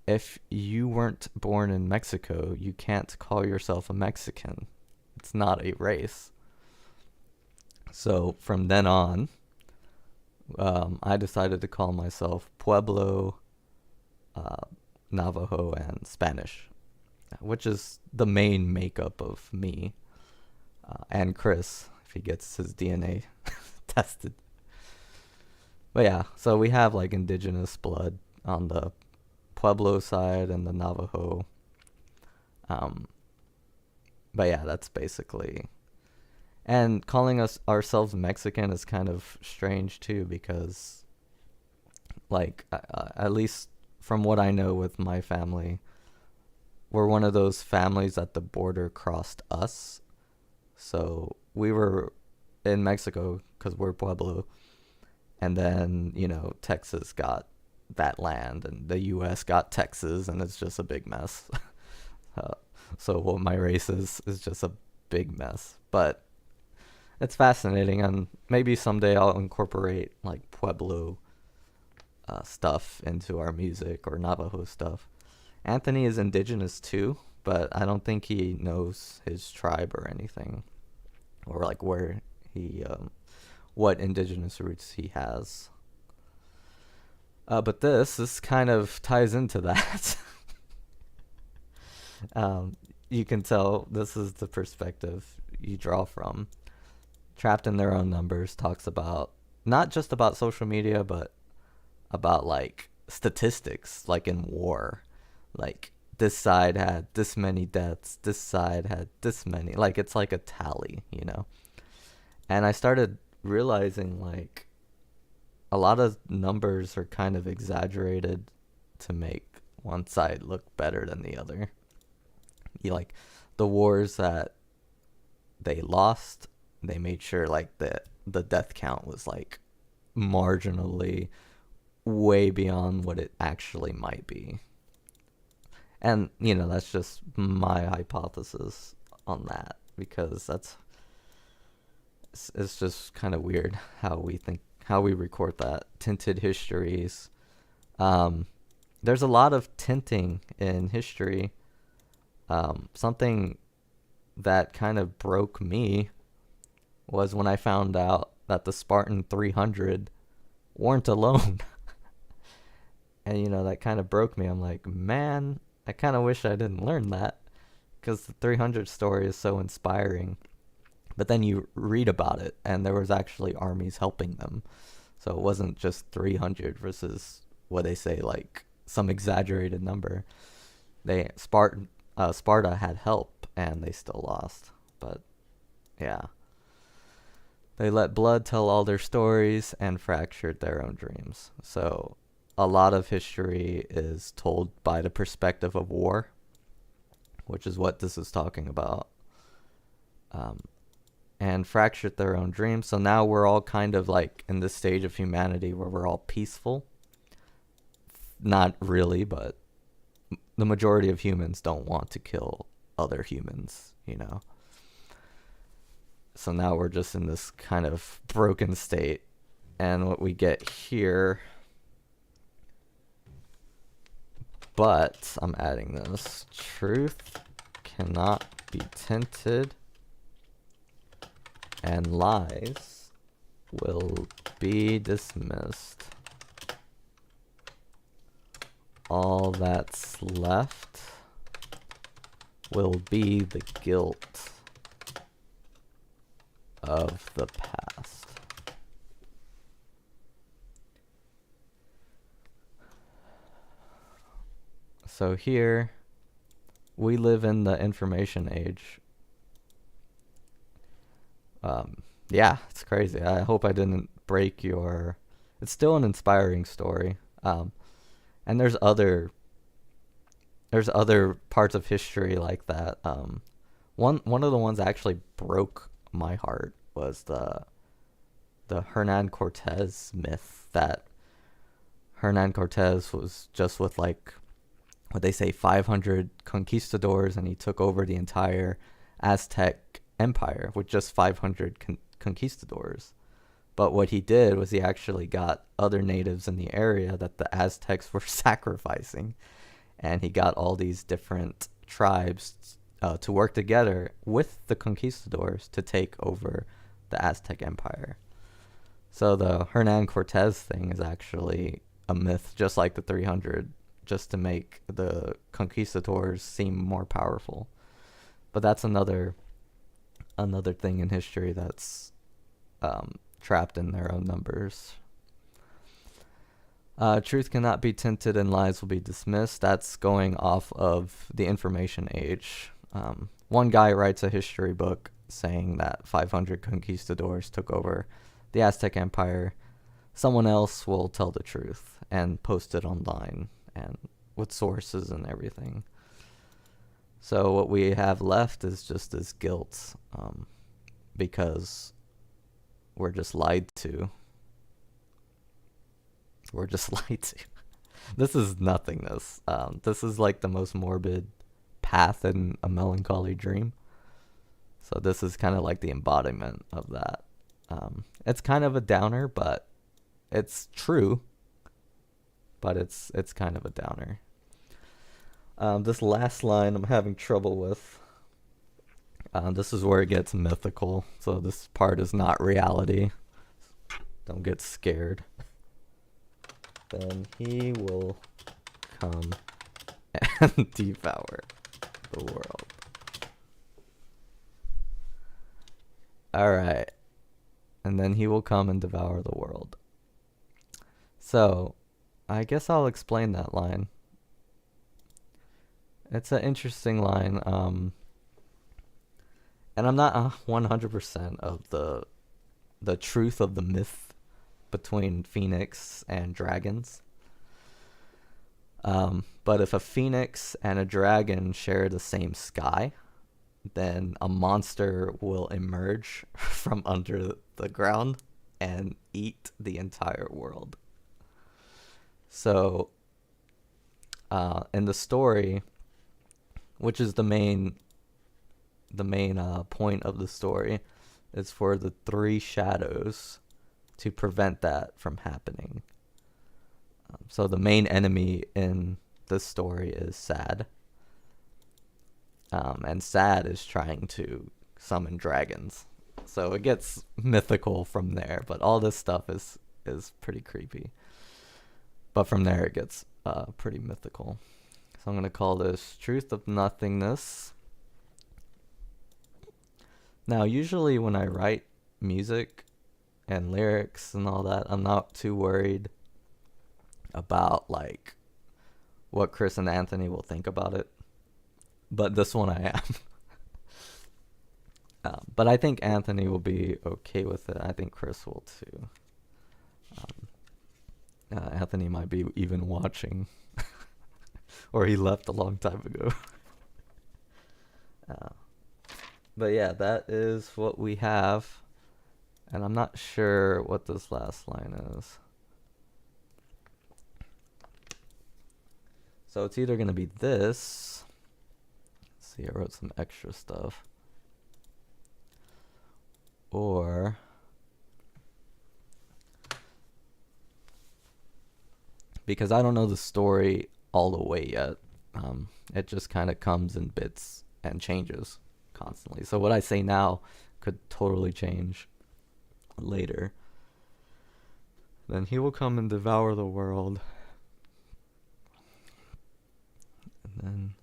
if you weren't born in Mexico, you can't call yourself a Mexican. It's not a race. So from then on, I decided to call myself Pueblo, Navajo, and Spanish, which is the main makeup of me and Chris, if he gets his DNA tested. But yeah, so we have like indigenous blood on the Pueblo side and the Navajo. But yeah, that's basically. And calling us ourselves Mexican is kind of strange too, because like at least from what I know with my family, we're one of those families that the border crossed us. So we were in Mexico because we're Pueblo, and then Texas got that land, and the U.S. got Texas, and it's just a big mess. So what my race is just a big mess, but it's fascinating, and maybe someday I'll incorporate like Pueblo stuff into our music, or Navajo stuff. Anthony is indigenous too, but I don't think he knows his tribe or anything, or like where he, what indigenous roots he has. But this kind of ties into that. You can tell this is the perspective you draw from. Trapped in Their Own Numbers talks about not just about social media, but about like statistics, like in war. Like this side had this many deaths, this side had this many. Like it's like a tally, And I started realizing like a lot of numbers are kind of exaggerated to make one side look better than the other. Like the wars that they lost, they made sure like the death count was like marginally way beyond what it actually might be. And that's just my hypothesis on that, because it's just kind of weird how we record that. Tinted histories. There's a lot of tinting in history. Something that kind of broke me was when I found out that the Spartan 300 weren't alone. And that kind of broke me. I'm like, man, I kind of wish I didn't learn that, because the 300 story is so inspiring. But then you read about it, and there was actually armies helping them. So it wasn't just 300 versus what they say, like some exaggerated number. Sparta had help, and they still lost. But yeah, they let blood tell all their stories and fractured their own dreams. So a lot of history is told by the perspective of war, which is what this is talking about. And fractured their own dreams. So now we're all kind of like in this stage of humanity where we're all peaceful. not really, but the majority of humans don't want to kill other humans, you know. So now we're just in this kind of broken state. And what we get here, but I'm adding this, truth cannot be tinted and lies will be dismissed. All that's left will be the guilt of the past. So here, we live in the information age. Yeah, it's crazy. I hope I didn't break your... It's still an inspiring story. And there's other parts of history like that. One of the ones that actually broke my heart was the Hernan Cortez myth, that Hernan Cortez was just with like what they say 500 conquistadors, and he took over the entire Aztec empire with just 500 conquistadors. But what he did was he actually got other natives in the area that the Aztecs were sacrificing, and he got all these different tribes to work together with the conquistadors to take over the Aztec empire. So the Hernan Cortez thing is actually a myth, just like the 300, just to make the conquistadors seem more powerful. But that's another thing in history that's trapped in their own numbers. Truth cannot be tinted and lies will be dismissed. That's going off of the information age. One guy writes a history book saying that 500 conquistadors took over the Aztec Empire. Someone else will tell the truth and post it online and with sources and everything. So what we have left is just this guilt, because we're just lied to. We're just lied to. This is nothingness. This is like the most morbid path in a melancholy dream. So this is kind of like the embodiment of that. It's kind of a downer, but it's true. But it's kind of a downer. This last line I'm having trouble with. This is where it gets mythical. So this part is not reality. Don't get scared. Then he will come and devour the world. Alright. And then he will come and devour the world. So, I guess I'll explain that line. It's an interesting line. And I'm not 100% of the truth of the myth between phoenix and dragons. But if a phoenix and a dragon share the same sky, then a monster will emerge from under the ground and eat the entire world. So, in the story, which is the main point of the story, is for the three shadows to prevent that from happening. So the main enemy in this story is Sad. And Sad is trying to summon dragons. So it gets mythical from there, but all this stuff is pretty creepy. But from there it gets pretty mythical. So I'm going to call this Truth of Nothingness. Now, usually when I write music and lyrics and all that, I'm not too worried about like what Chris and Anthony will think about it. But this one I am. But I think Anthony will be okay with it. I think Chris will too. Anthony might be even watching. Or he left a long time ago. But yeah, that is what we have. And I'm not sure what this last line is. So it's either gonna be this. Let's see, I wrote some extra stuff. Or because I don't know the story all the way yet, it just kind of comes in bits and changes constantly. So what I say now could totally change later. Then he will come and devour the world. And then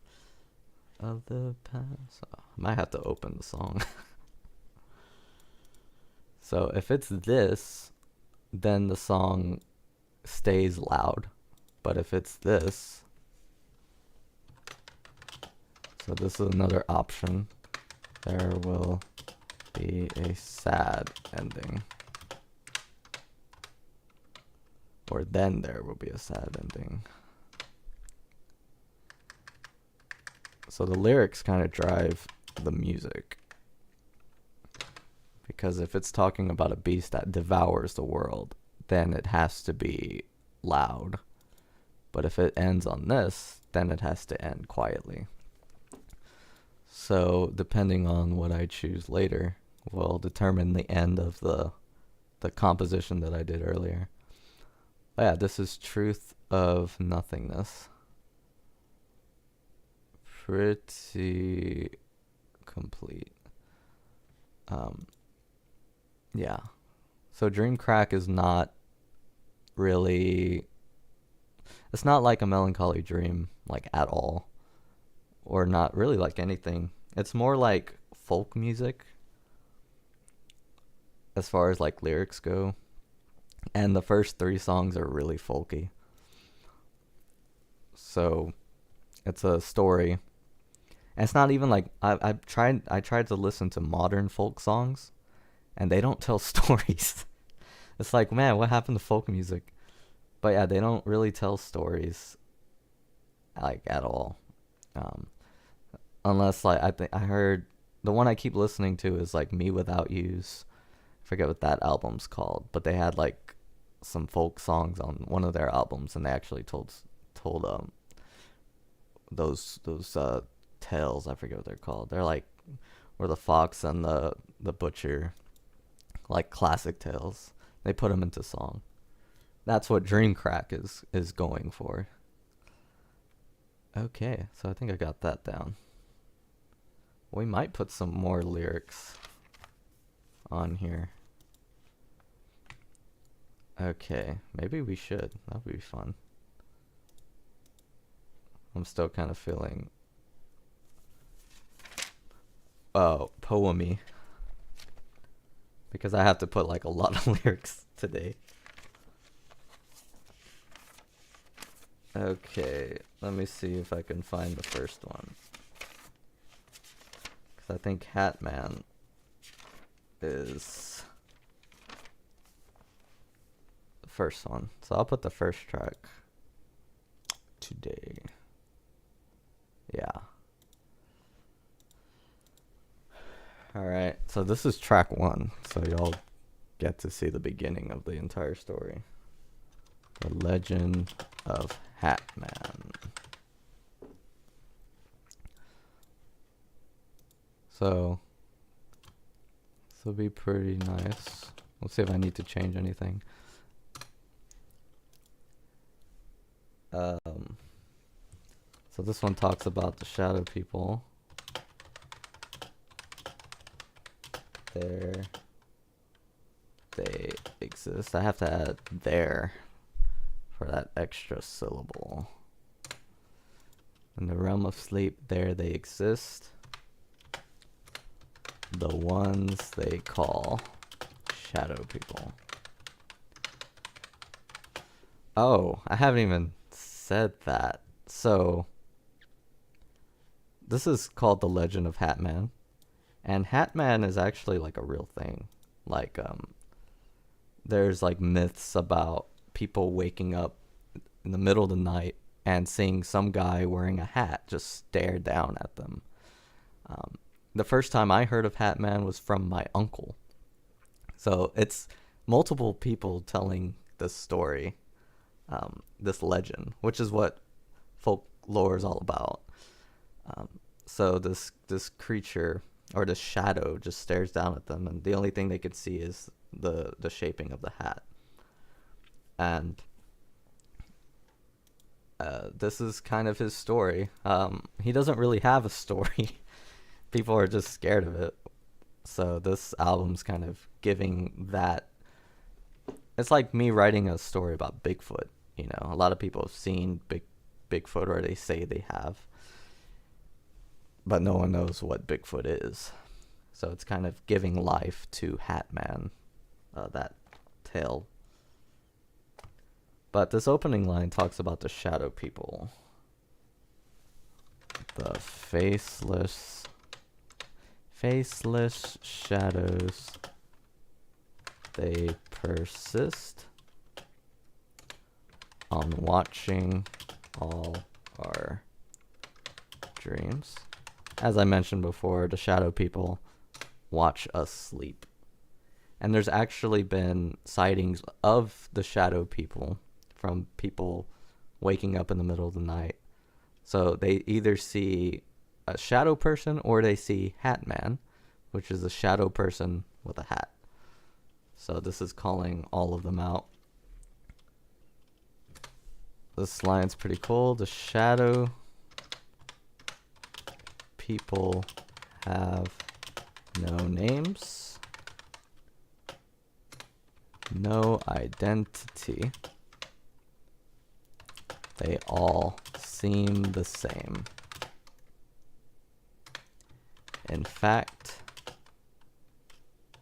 of the past. I might have to open the song. So if it's this, then the song stays loud. But if it's this, so this is another option. There will be a sad ending. Or then there will be a sad ending. So the lyrics kind of drive the music. Because if it's talking about a beast that devours the world, then it has to be loud. But if it ends on this, then it has to end quietly. So depending on what I choose later will determine the end of the composition that I did earlier. Oh yeah, this is Truth of Nothingness. Pretty complete. Yeah. So Dream Crack is not really... It's not like a melancholy dream, like, at all. Or not really like anything. It's more like folk music, as far as, like, lyrics go. And the first 3 songs are really folky. So, it's a story. And it's not even like... I tried to listen to modern folk songs, and they don't tell stories. It's like, man, what happened to folk music? But yeah, they don't really tell stories, like, at all. Unless, like, I heard the one I keep listening to is like Me Without You's. I forget what that album's called, but they had like some folk songs on one of their albums, and they actually told those tales. I forget what they're called. They're like where the fox and the butcher, like classic tales. They put them into song. That's what Dream Crack is going for. Okay, so I think I got that down. We might put some more lyrics on here. Okay, maybe we should. That would be fun. I'm still kind of feeling poemy, because I have to put like a lot of lyrics today. Okay, let me see if I can find the first one. Because I think Hat Man is the first one. So I'll put the first track today. Yeah. Alright, so this is track 1. So y'all get to see the beginning of the entire story. The Legend of Hat Man. So this will be pretty nice. Let's see if I need to change anything. So this one talks about the shadow people. There they exist. I have to add there for that extra syllable. In the realm of sleep, there they exist. The ones they call shadow people. Oh, I haven't even said that. So, this is called The Legend of Hat Man. And Hat Man is actually like a real thing. Like, there's like myths about people waking up in the middle of the night and seeing some guy wearing a hat just stare down at them. The first time I heard of Hat Man was from my uncle. So it's multiple people telling this story, this legend, which is what lore is all about. So this creature or this shadow just stares down at them, and the only thing they could see is the shaping of the hat. And this is kind of his story. He doesn't really have a story. People are just scared of it. So this album's kind of giving that. It's like me writing a story about Bigfoot. You know, a lot of people have seen Bigfoot, or they say they have, but no one knows what Bigfoot is. So it's kind of giving life to Hat Man, that tale. But this opening line talks about the shadow people. The faceless shadows, they persist on watching all our dreams. As I mentioned before, the shadow people watch us sleep. And there's actually been sightings of the shadow people from people waking up in the middle of the night. So they either see a shadow person or they see Hat Man, which is a shadow person with a hat. So this is calling all of them out. This line's pretty cool. The shadow people have no names, no identity. They all seem the same. In fact,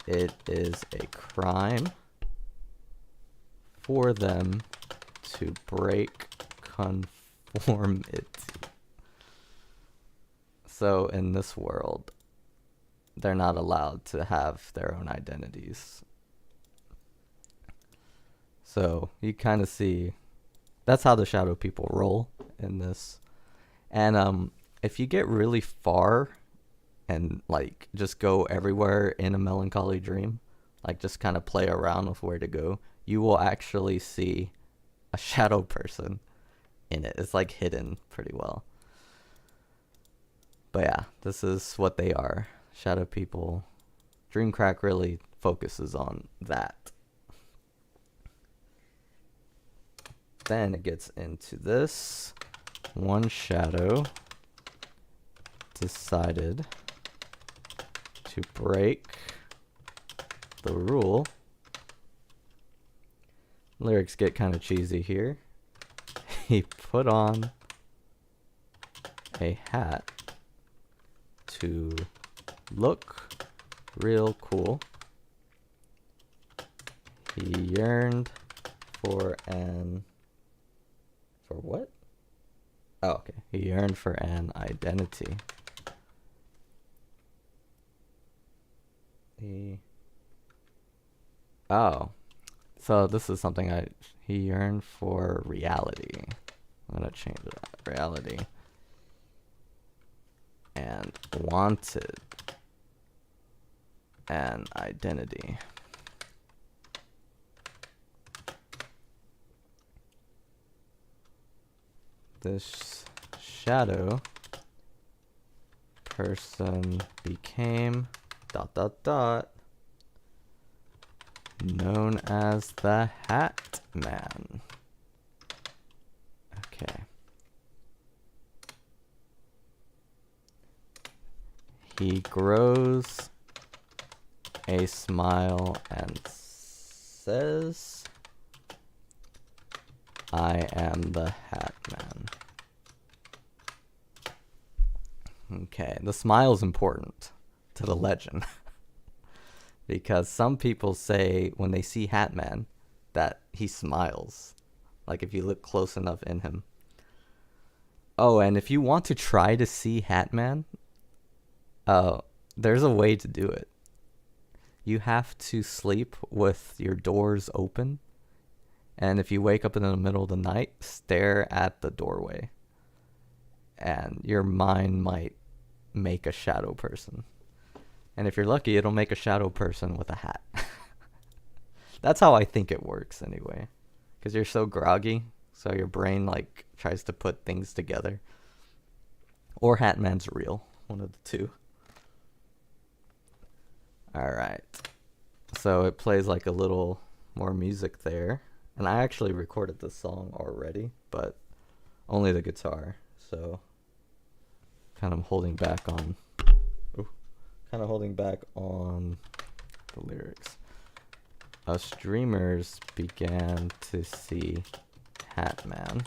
it is a crime for them to break conformity. So in this world, they're not allowed to have their own identities. So you kind of see that's how the shadow people roll in this. And if you get really far and like just go everywhere in a melancholy dream, like just kind of play around with where to go, you will actually see a shadow person in it. It's like hidden pretty well. But yeah, this is what they are. Shadow people. Dreamcrack really focuses on that. Then it gets into this. One shadow decided to break the rule. Lyrics get kind of cheesy here. He put on a hat to look real cool. He yearned for what? Oh, okay. He yearned for an identity. Oh. So this is something he yearned for reality. I'm gonna change that. Reality. And wanted an identity. This shadow person became ... known as the Hat Man. Okay. He grows a smile and says, I am the Hat Man. Okay, the smile is important to the legend. Because some people say when they see Hat Man that he smiles. Like if you look close enough in him. Oh, and if you want to try to see Hat Man, there's a way to do it. You have to sleep with your doors open. And if you wake up in the middle of the night, stare at the doorway. And your mind might make a shadow person. And if you're lucky, it'll make a shadow person with a hat. That's how I think it works anyway. Because you're so groggy, so your brain like tries to put things together. Or Hat Man's real. One of the two. Alright. So it plays like a little more music there. And I actually recorded this song already, but only the guitar. So kind of holding back on the lyrics. Us dreamers began to see Hat Man,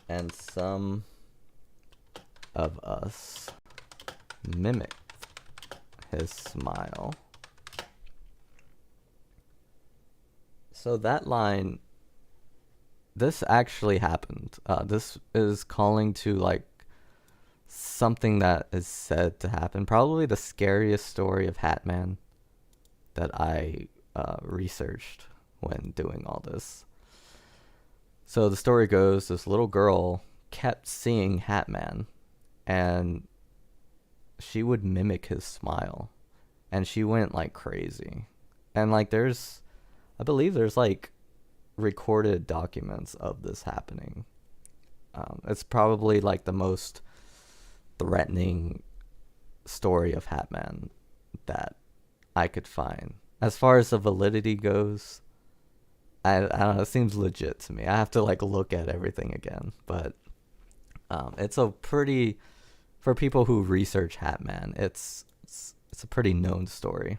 and some of us mimicked his smile. So that line, this actually happened. This is calling to like something that is said to happen. Probably the scariest story of Hat Man that I researched when doing all this. So the story goes, this little girl kept seeing Hat Man, and she would mimic his smile, and she went like crazy. And like I believe there's like recorded documents of this happening. It's probably like the most threatening story of Hat Man that I could find. As far as the validity goes, I don't know, it seems legit to me. I have to like look at everything again, but it's a pretty, for people who research Hat Man, it's a pretty known story.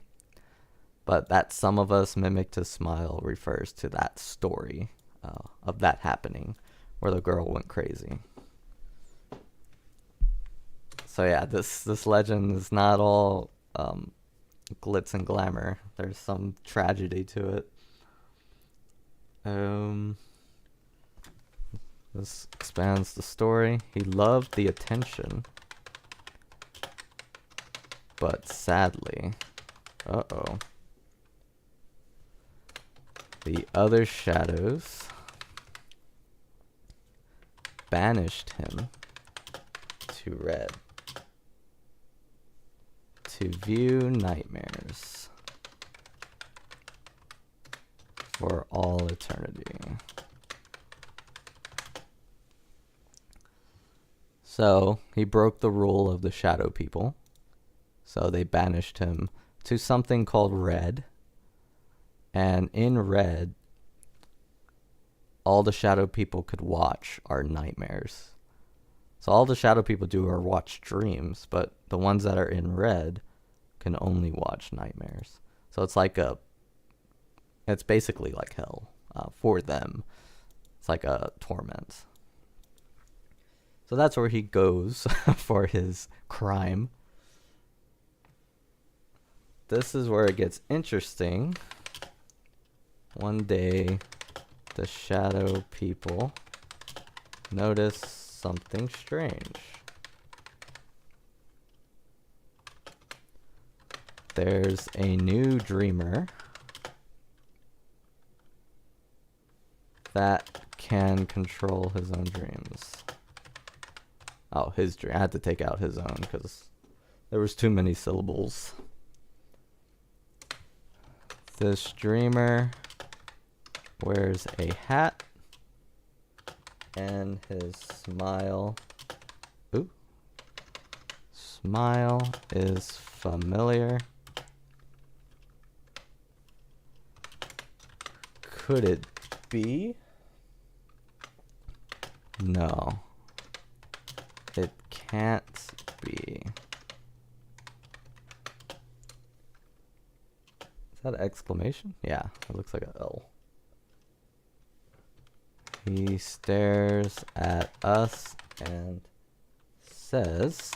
But that some of us mimicked his smile refers to that story of that happening where the girl went crazy. So yeah, this legend is not all glitz and glamour. There's some tragedy to it. This expands the story. He loved the attention, but sadly, the other shadows banished him to red to view nightmares for all eternity. So he broke the rule of the shadow people. So they banished him to something called red. And in red, all the shadow people could watch are nightmares. So all the shadow people do are watch dreams, but the ones that are in red can only watch nightmares. So it's basically like hell for them. It's like a torment. So that's where he goes for his crime. This is where it gets interesting. One day, the shadow people notice something strange. There's a new dreamer that can control his own dreams. Oh, his dream. I had to take out his own because there was too many syllables. This dreamer wears a hat and his smile is familiar. Could it be? No. It can't be. Is that an exclamation? Yeah, it looks like an L. He stares at us and says,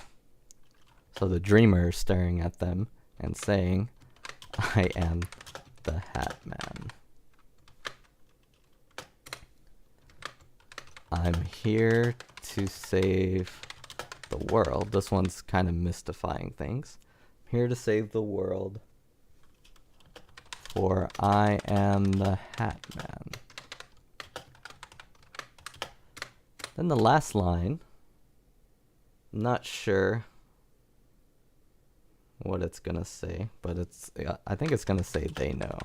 so the dreamer is staring at them and saying, I am the Hat Man. I'm here to save the world. This one's kind of mystifying things. I'm here to save the world, for I am the Hat Man. Then the last line, not sure what it's gonna say, but I think it's gonna say they know.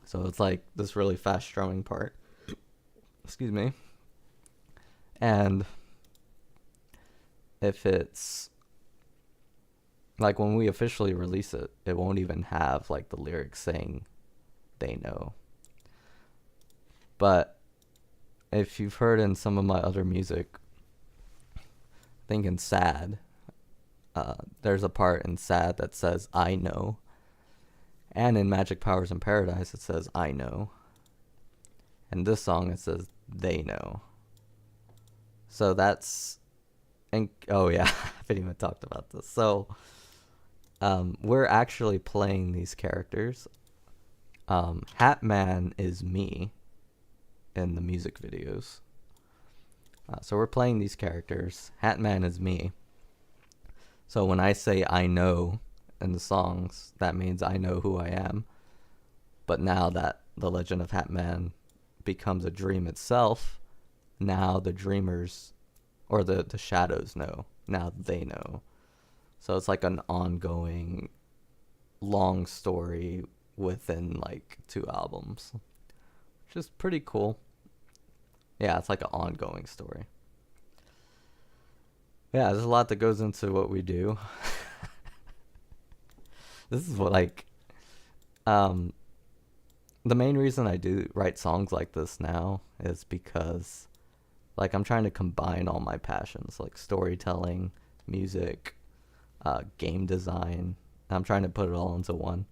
So it's like this really fast strumming part. Excuse me. And if it's like when we officially release it, it won't even have like the lyrics saying they know. But if you've heard in some of my other music, I think in Sad, there's a part in Sad that says I know. And in Magic Powers in Paradise, it says I know. And this song, it says they know. So that's... And, oh yeah, I haven't even talked about this. So we're actually playing these characters. Hat Man is me in the music videos. So we're playing these characters. Hat Man is me. So when I say I know in the songs, that means I know who I am. But now that the Legend of Hat Man becomes a dream itself, now the dreamers or the shadows know. Now they know. So it's like an ongoing long story within like 2 albums, which is pretty cool. Yeah, it's like an ongoing story. Yeah, there's a lot that goes into what we do. This is what the main reason I do write songs like this now is because like I'm trying to combine all my passions, like storytelling, music, game design. I'm trying to put it all into one.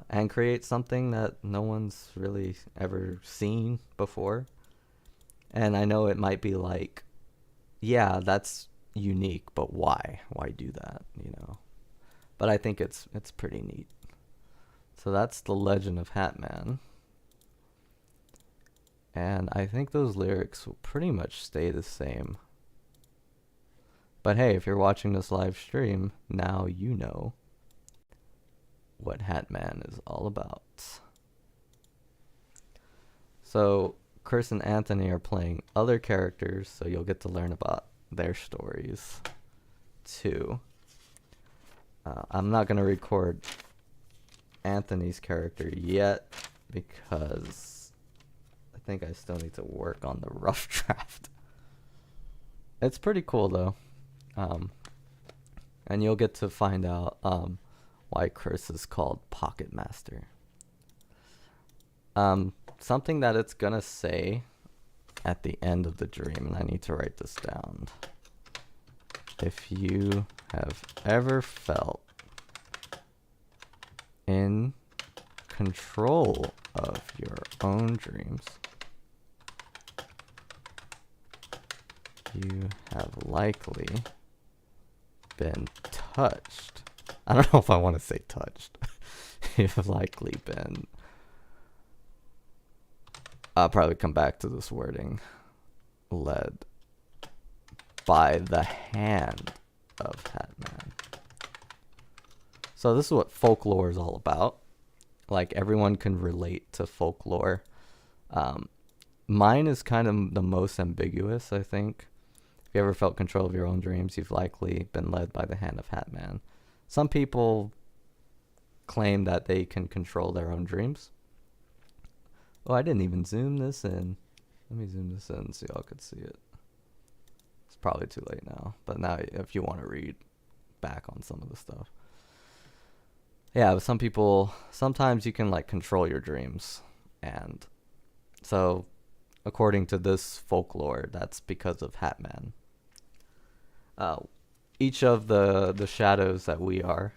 And create something that no one's really ever seen before. And I know it might be like, yeah, that's unique, but why? Why do that, you know? But I think it's pretty neat. So that's The Legend of Hat Man. And I think those lyrics will pretty much stay the same. But hey, if you're watching this live stream, now you know what Hat Man is all about. So Chris and Anthony are playing other characters, so you'll get to learn about their stories too. I'm not going to record Anthony's character yet because I think I still need to work on the rough draft. It's pretty cool though. And you'll get to find out why Chris is called Pocket Master. Something that it's gonna say at the end of the dream, and I need to write this down. If you have ever felt in control of your own dreams, you have likely been touched. I don't know if I want to say touched. You've likely been... I'll probably come back to this wording. Led by the hand of Hat Man. So this is what folklore is all about. Like, everyone can relate to folklore. Mine is kind of the most ambiguous, I think. If you ever felt control of your own dreams, you've likely been led by the hand of Hat Man. Some people claim that they can control their own dreams. Oh, I didn't even zoom this in. Let me zoom this in so y'all could see it. It's probably too late now. But now if you want to read back on some of the stuff. Yeah, but some people, sometimes you can like control your dreams. And so according to this folklore, that's because of Hat Man. Each of the shadows that we are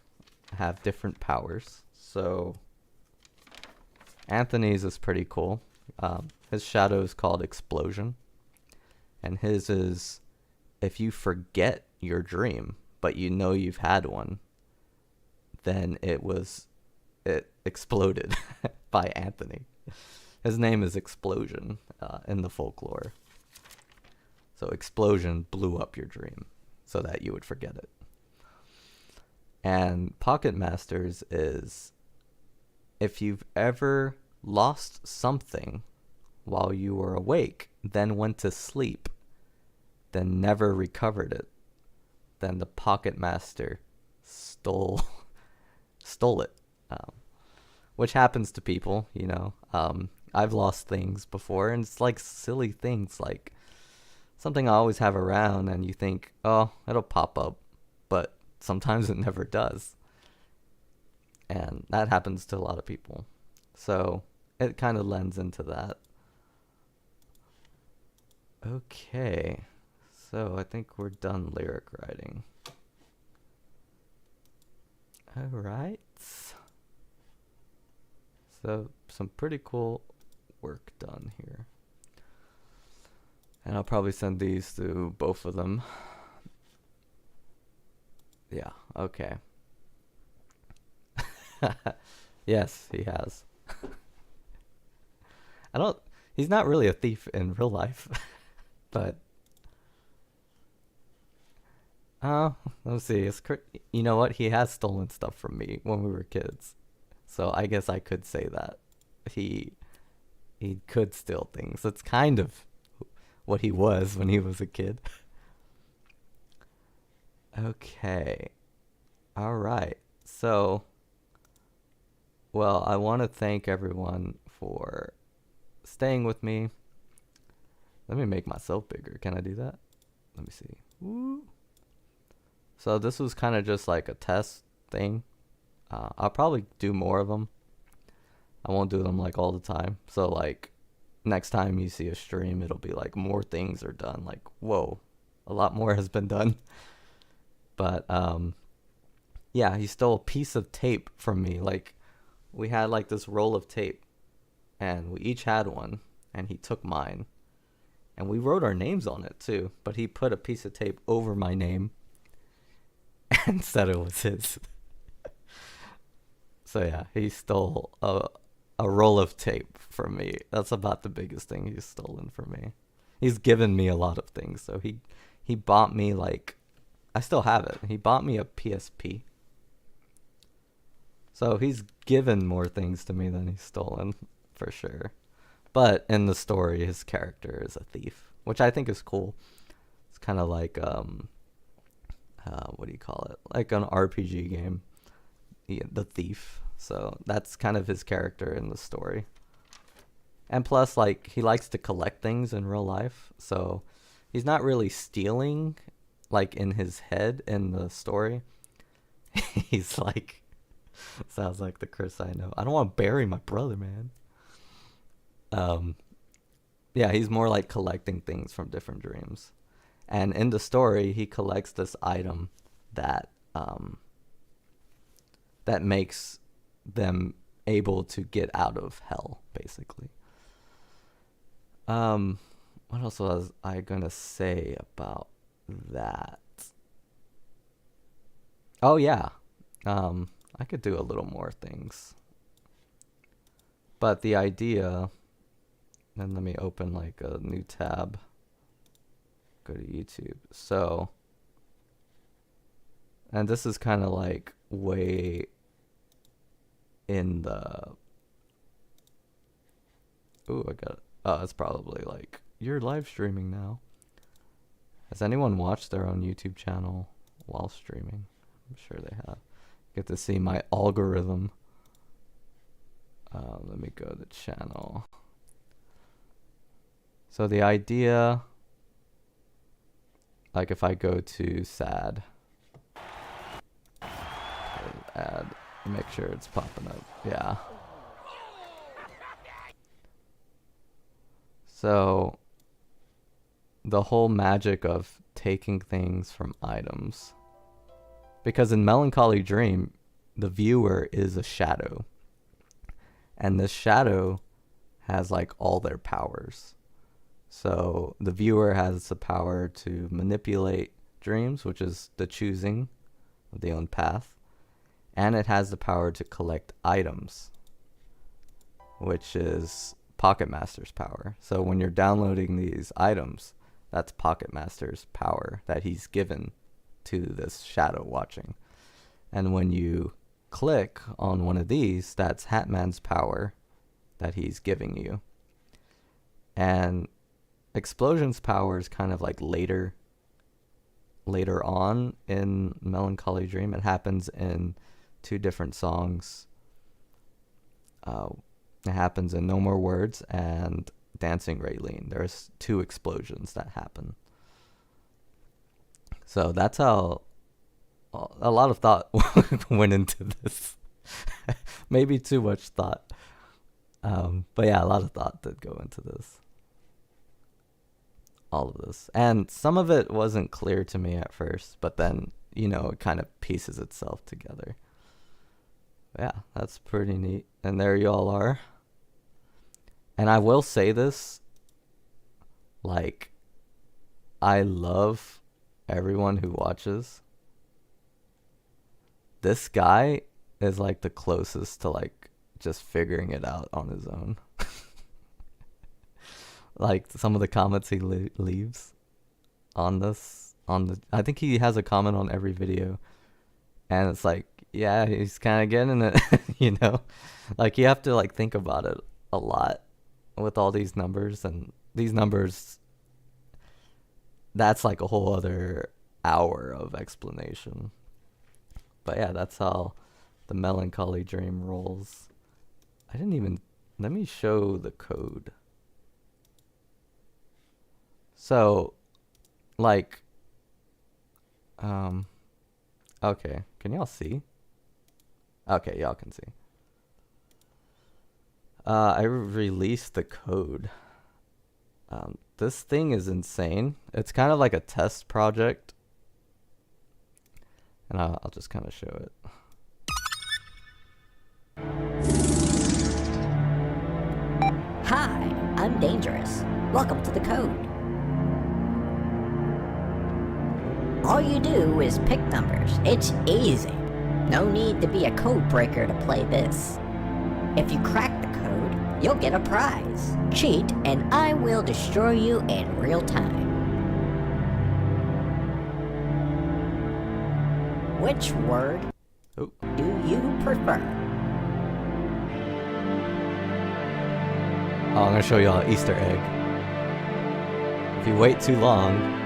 have different powers. So Anthony's is pretty cool. His shadow is called Explosion. And his is, if you forget your dream, but you know you've had one, then it exploded by Anthony. His name is Explosion in the folklore. So Explosion blew up your dream so that you would forget it. And Pocket Masters is, if you've ever lost something while you were awake, then went to sleep, then never recovered it, then the Pocket Master stole it, which happens to people, you know. I've lost things before, and it's like silly things, like something I always have around, and you think, oh, it'll pop up, but sometimes it never does. And that happens to a lot of people. So it kind of lends into that. Okay, so I think we're done lyric writing. Alright. So some pretty cool work done here. And I'll probably send these to both of them. Yeah, okay. Yes, he has. He's not really a thief in real life. But let's see. You know what? He has stolen stuff from me when we were kids, so I guess I could say that he could steal things. It's kind of what he was when he was a kid. Okay. All right. So, well, I want to thank everyone for staying with me. Let me make myself bigger. Can I do that? Let me see. Woo. So this was kind of just like a test thing. I'll probably do more of them. I won't do them like all the time. So like next time you see a stream, it'll be like more things are done. Like, whoa, a lot more has been done. But yeah, he stole a piece of tape from me. Like we had like this roll of tape and we each had one and he took mine. And we wrote our names on it too, but he put a piece of tape over my name and said it was his. So yeah, he stole a roll of tape from me. That's about the biggest thing he's stolen from me. He's given me a lot of things. So he bought me like, I still have it. He bought me a PSP. So he's given more things to me than he's stolen, for sure. But in the story, his character is a thief, which I think is cool. It's kind of like, what do you call it? Like an RPG game, the thief. So that's kind of his character in the story. And plus, like, he likes to collect things in real life. So he's not really stealing, like, in his head in the story. He's like, sounds like the curse I know. I don't want to bury my brother, man. Yeah, he's more like collecting things from different dreams. And in the story, he collects this item that that makes them able to get out of hell, basically. What else was I gonna say about that? Oh yeah. I could do a little more things. But the idea, then let me open like a new tab. Go to YouTube. So, and this is kind of like way in the, ooh, I got it. Oh, it's probably like, you're live streaming now. Has anyone watched their own YouTube channel while streaming? I'm sure they have. Get to see my algorithm. Let me go to channel. So the idea, like if I go to sad, add, make sure it's popping up. Yeah. So the whole magic of taking things from items, because in Melancholy Dream, the viewer is a shadow, and this shadow has like all their powers. So the viewer has the power to manipulate dreams, which is the choosing of the own path, and it has the power to collect items, which is Pocket Master's power. So when you're downloading these items, that's Pocket Master's power that he's given to this shadow watching. And when you click on one of these, that's Hatman's power that he's giving you. And Explosion's power is kind of like later on in Melancholy Dream. It happens in two different songs. It happens in No More Words and Dancing Raylene. There's two explosions that happen. So that's how a lot of thought went into this. Maybe too much thought. But yeah, a lot of thought did go into this. All of this. And some of it wasn't clear to me at first, but then, it kind of pieces itself together. Yeah, that's pretty neat. And there you all are. And I will say this, like, I love everyone who watches. This guy is like the closest to like just figuring it out on his own. Like some of the comments he leaves on this, I think he has a comment on every video, and it's like, yeah, he's kind of getting it, like you have to like think about it a lot with all these numbers, and these numbers, that's like a whole other hour of explanation. But yeah, that's how the melancholy dream rolls. Let me show the code. So, like, okay, can y'all see? Okay, y'all can see. I released the code. This thing is insane. It's kind of like a test project. And I'll just kind of show it. Hi, I'm Dangerous. Welcome to the code. All you do is pick numbers. It's easy. No need to be a code breaker to play this. If you crack the code, you'll get a prize. Cheat and I will destroy you in real time. Which word do you prefer? Oh, I'm gonna show y'all an Easter egg. If you wait too long,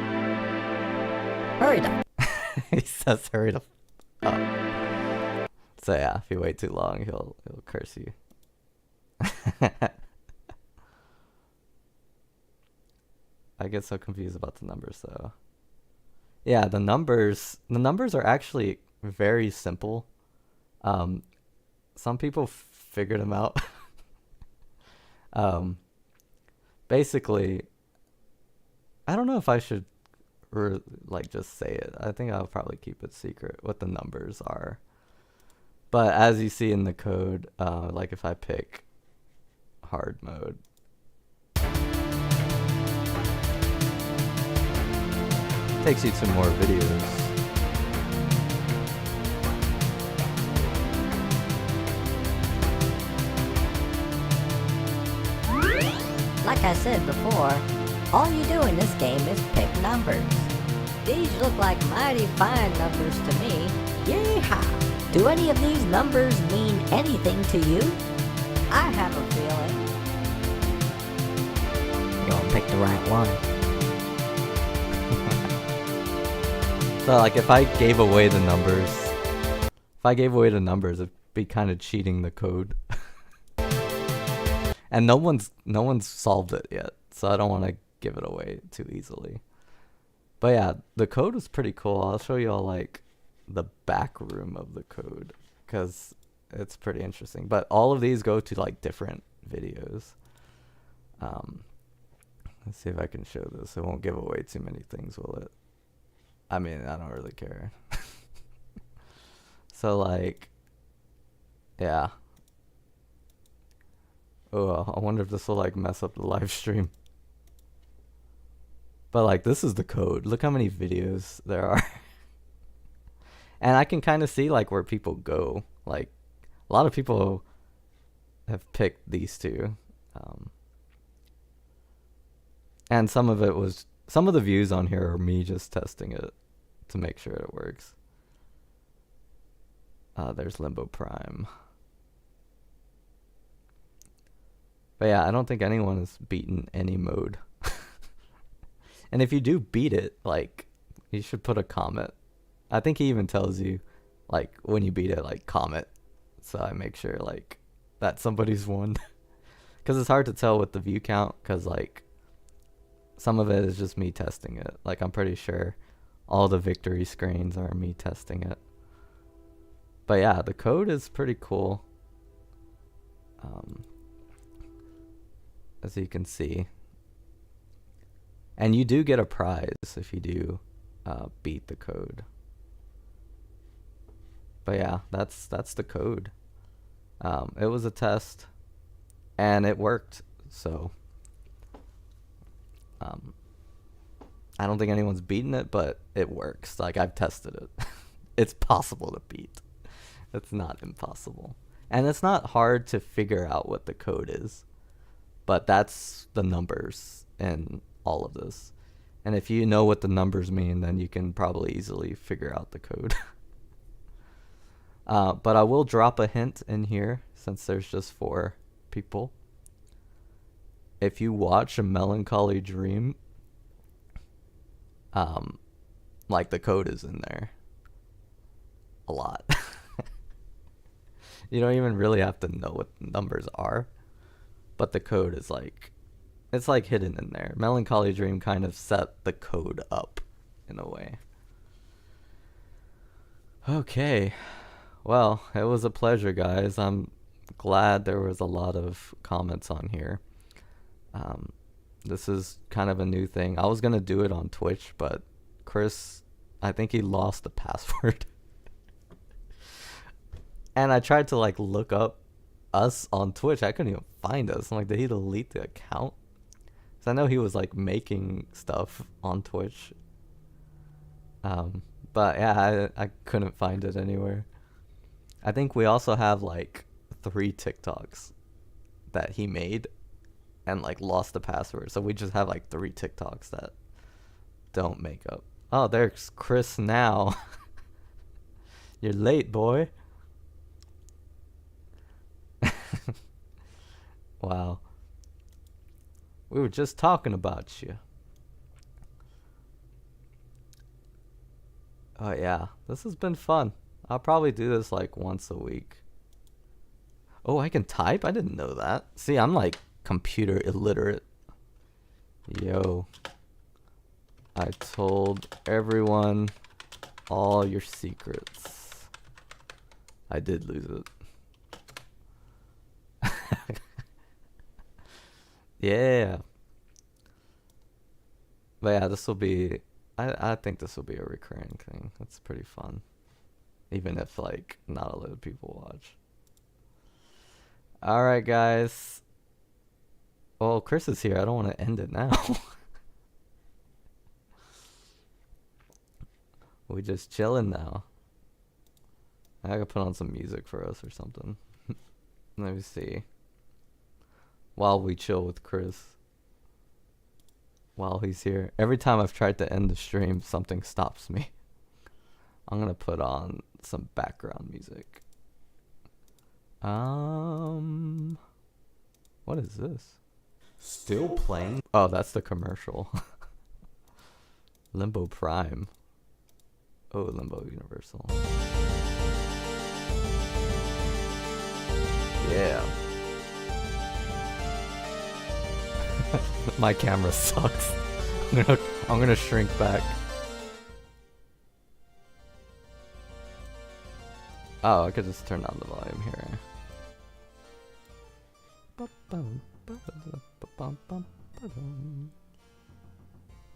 Hurry up. he says hurry the up. So yeah, if you wait too long, he'll curse you. I get so confused about the numbers though. Yeah, the numbers are actually very simple. Some people figured them out. Basically, I don't know if I should just say it. I think I'll probably keep it secret what the numbers are. But as you see in the code, like if I pick hard mode, takes you to more videos. Like I said before, all you do in this game is pick numbers. These look like mighty fine numbers to me. Yeehaw! Do any of these numbers mean anything to you? I have a feeling you're gonna pick the right one. So like if I gave away the numbers, it'd be kind of cheating the code. And no one's solved it yet, so I don't want to give it away too easily. But yeah, the code is pretty cool. I'll show you all like the back room of the code because it's pretty interesting. But all of these go to like different videos. Let's see if I can show this. It won't give away too many things, will it? I mean, I don't really care. So like, yeah. Oh, I wonder if this will like mess up the live stream. But like, this is the code. Look how many videos there are. And I can kind of see like where people go. Like, a lot of people have picked these two. And some of the views on here are me just testing it to make sure it works. There's Limbo Prime. But yeah, I don't think anyone has beaten any mode. And if you do beat it, like, you should put a comment. I think he even tells you, like, when you beat it, like, comment. So I make sure, like, that somebody's won. Because it's hard to tell with the view count, because, like, some of it is just me testing it. Like, I'm pretty sure all the victory screens are me testing it. But yeah, the code is pretty cool. As you can see. And you do get a prize if you do beat the code. But yeah, that's the code. It was a test, and it worked. So I don't think anyone's beaten it, but it works. Like, I've tested it. It's possible to beat. It's not impossible. And it's not hard to figure out what the code is. But that's the numbers in all of this. And if you know what the numbers mean, then you can probably easily figure out the code. But I will drop a hint in here, since there's just 4 people. If you watch A Melancholy Dream, like, the code is in there. A lot. You don't even really have to know what the numbers are. But the code is like, it's like hidden in there. Melancholy Dream kind of set the code up in a way. Okay. Well, it was a pleasure, guys. I'm glad there was a lot of comments on here. This is kind of a new thing. I was going to do it on Twitch, but Chris, I think he lost the password. And I tried to, like, look up us on Twitch. I couldn't even find us. I'm like, did he delete the account? Because I know he was, like, making stuff on Twitch. But yeah, I couldn't find it anywhere. I think we also have, like, 3 TikToks that he made and, like, lost the password. So we just have, like, 3 TikToks that don't make up. Oh, there's Chris now. You're late, boy. Wow. We were just talking about you. Oh yeah, this has been fun. I'll probably do this like once a week. Oh, I can type? I didn't know that. See, I'm like computer illiterate. Yo. I told everyone all your secrets. I did lose it. Yeah. But yeah, this will be, I think this will be a recurring thing. That's pretty fun. Even if, like, not a lot of people watch. Alright, guys. Well, Chris is here. I don't want to end it now. We just chilling now. I gotta put on some music for us or something. Let me see. While we chill with Chris. While he's here. Every time I've tried to end the stream, something stops me. I'm gonna put on some background music. What is this? Still playing? Oh, that's the commercial. Limbo Prime. Oh, Limbo Universal. Yeah. My camera sucks. I'm gonna shrink back. Oh, I could just turn down the volume here.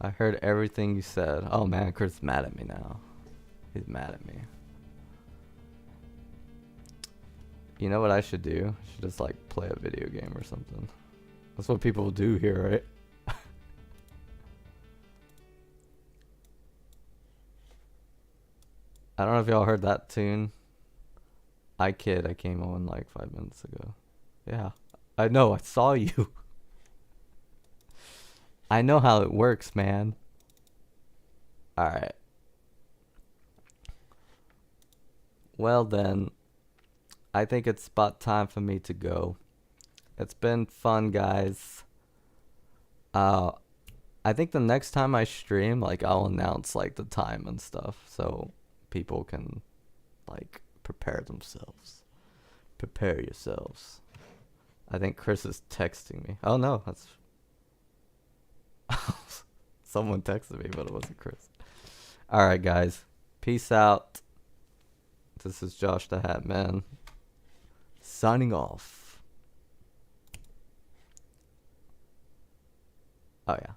I heard everything you said. Oh man, Chris is mad at me now. He's mad at me. You know what I should do? I should just like play a video game or something. That's what people do here, right? I don't know if y'all heard that tune. I Kid, I came on like 5 minutes ago. Yeah, I know, I saw you. I know how it works, man. Alright. Well then, I think it's about time for me to go. It's been fun, guys. I think the next time I stream, like, I'll announce like the time and stuff, so people can like prepare themselves. Prepare yourselves. I think Chris is texting me. Oh no, that's someone texted me, but it wasn't Chris. Alright, guys. Peace out. This is Josh the Hat Man. Signing off. Oh, yeah.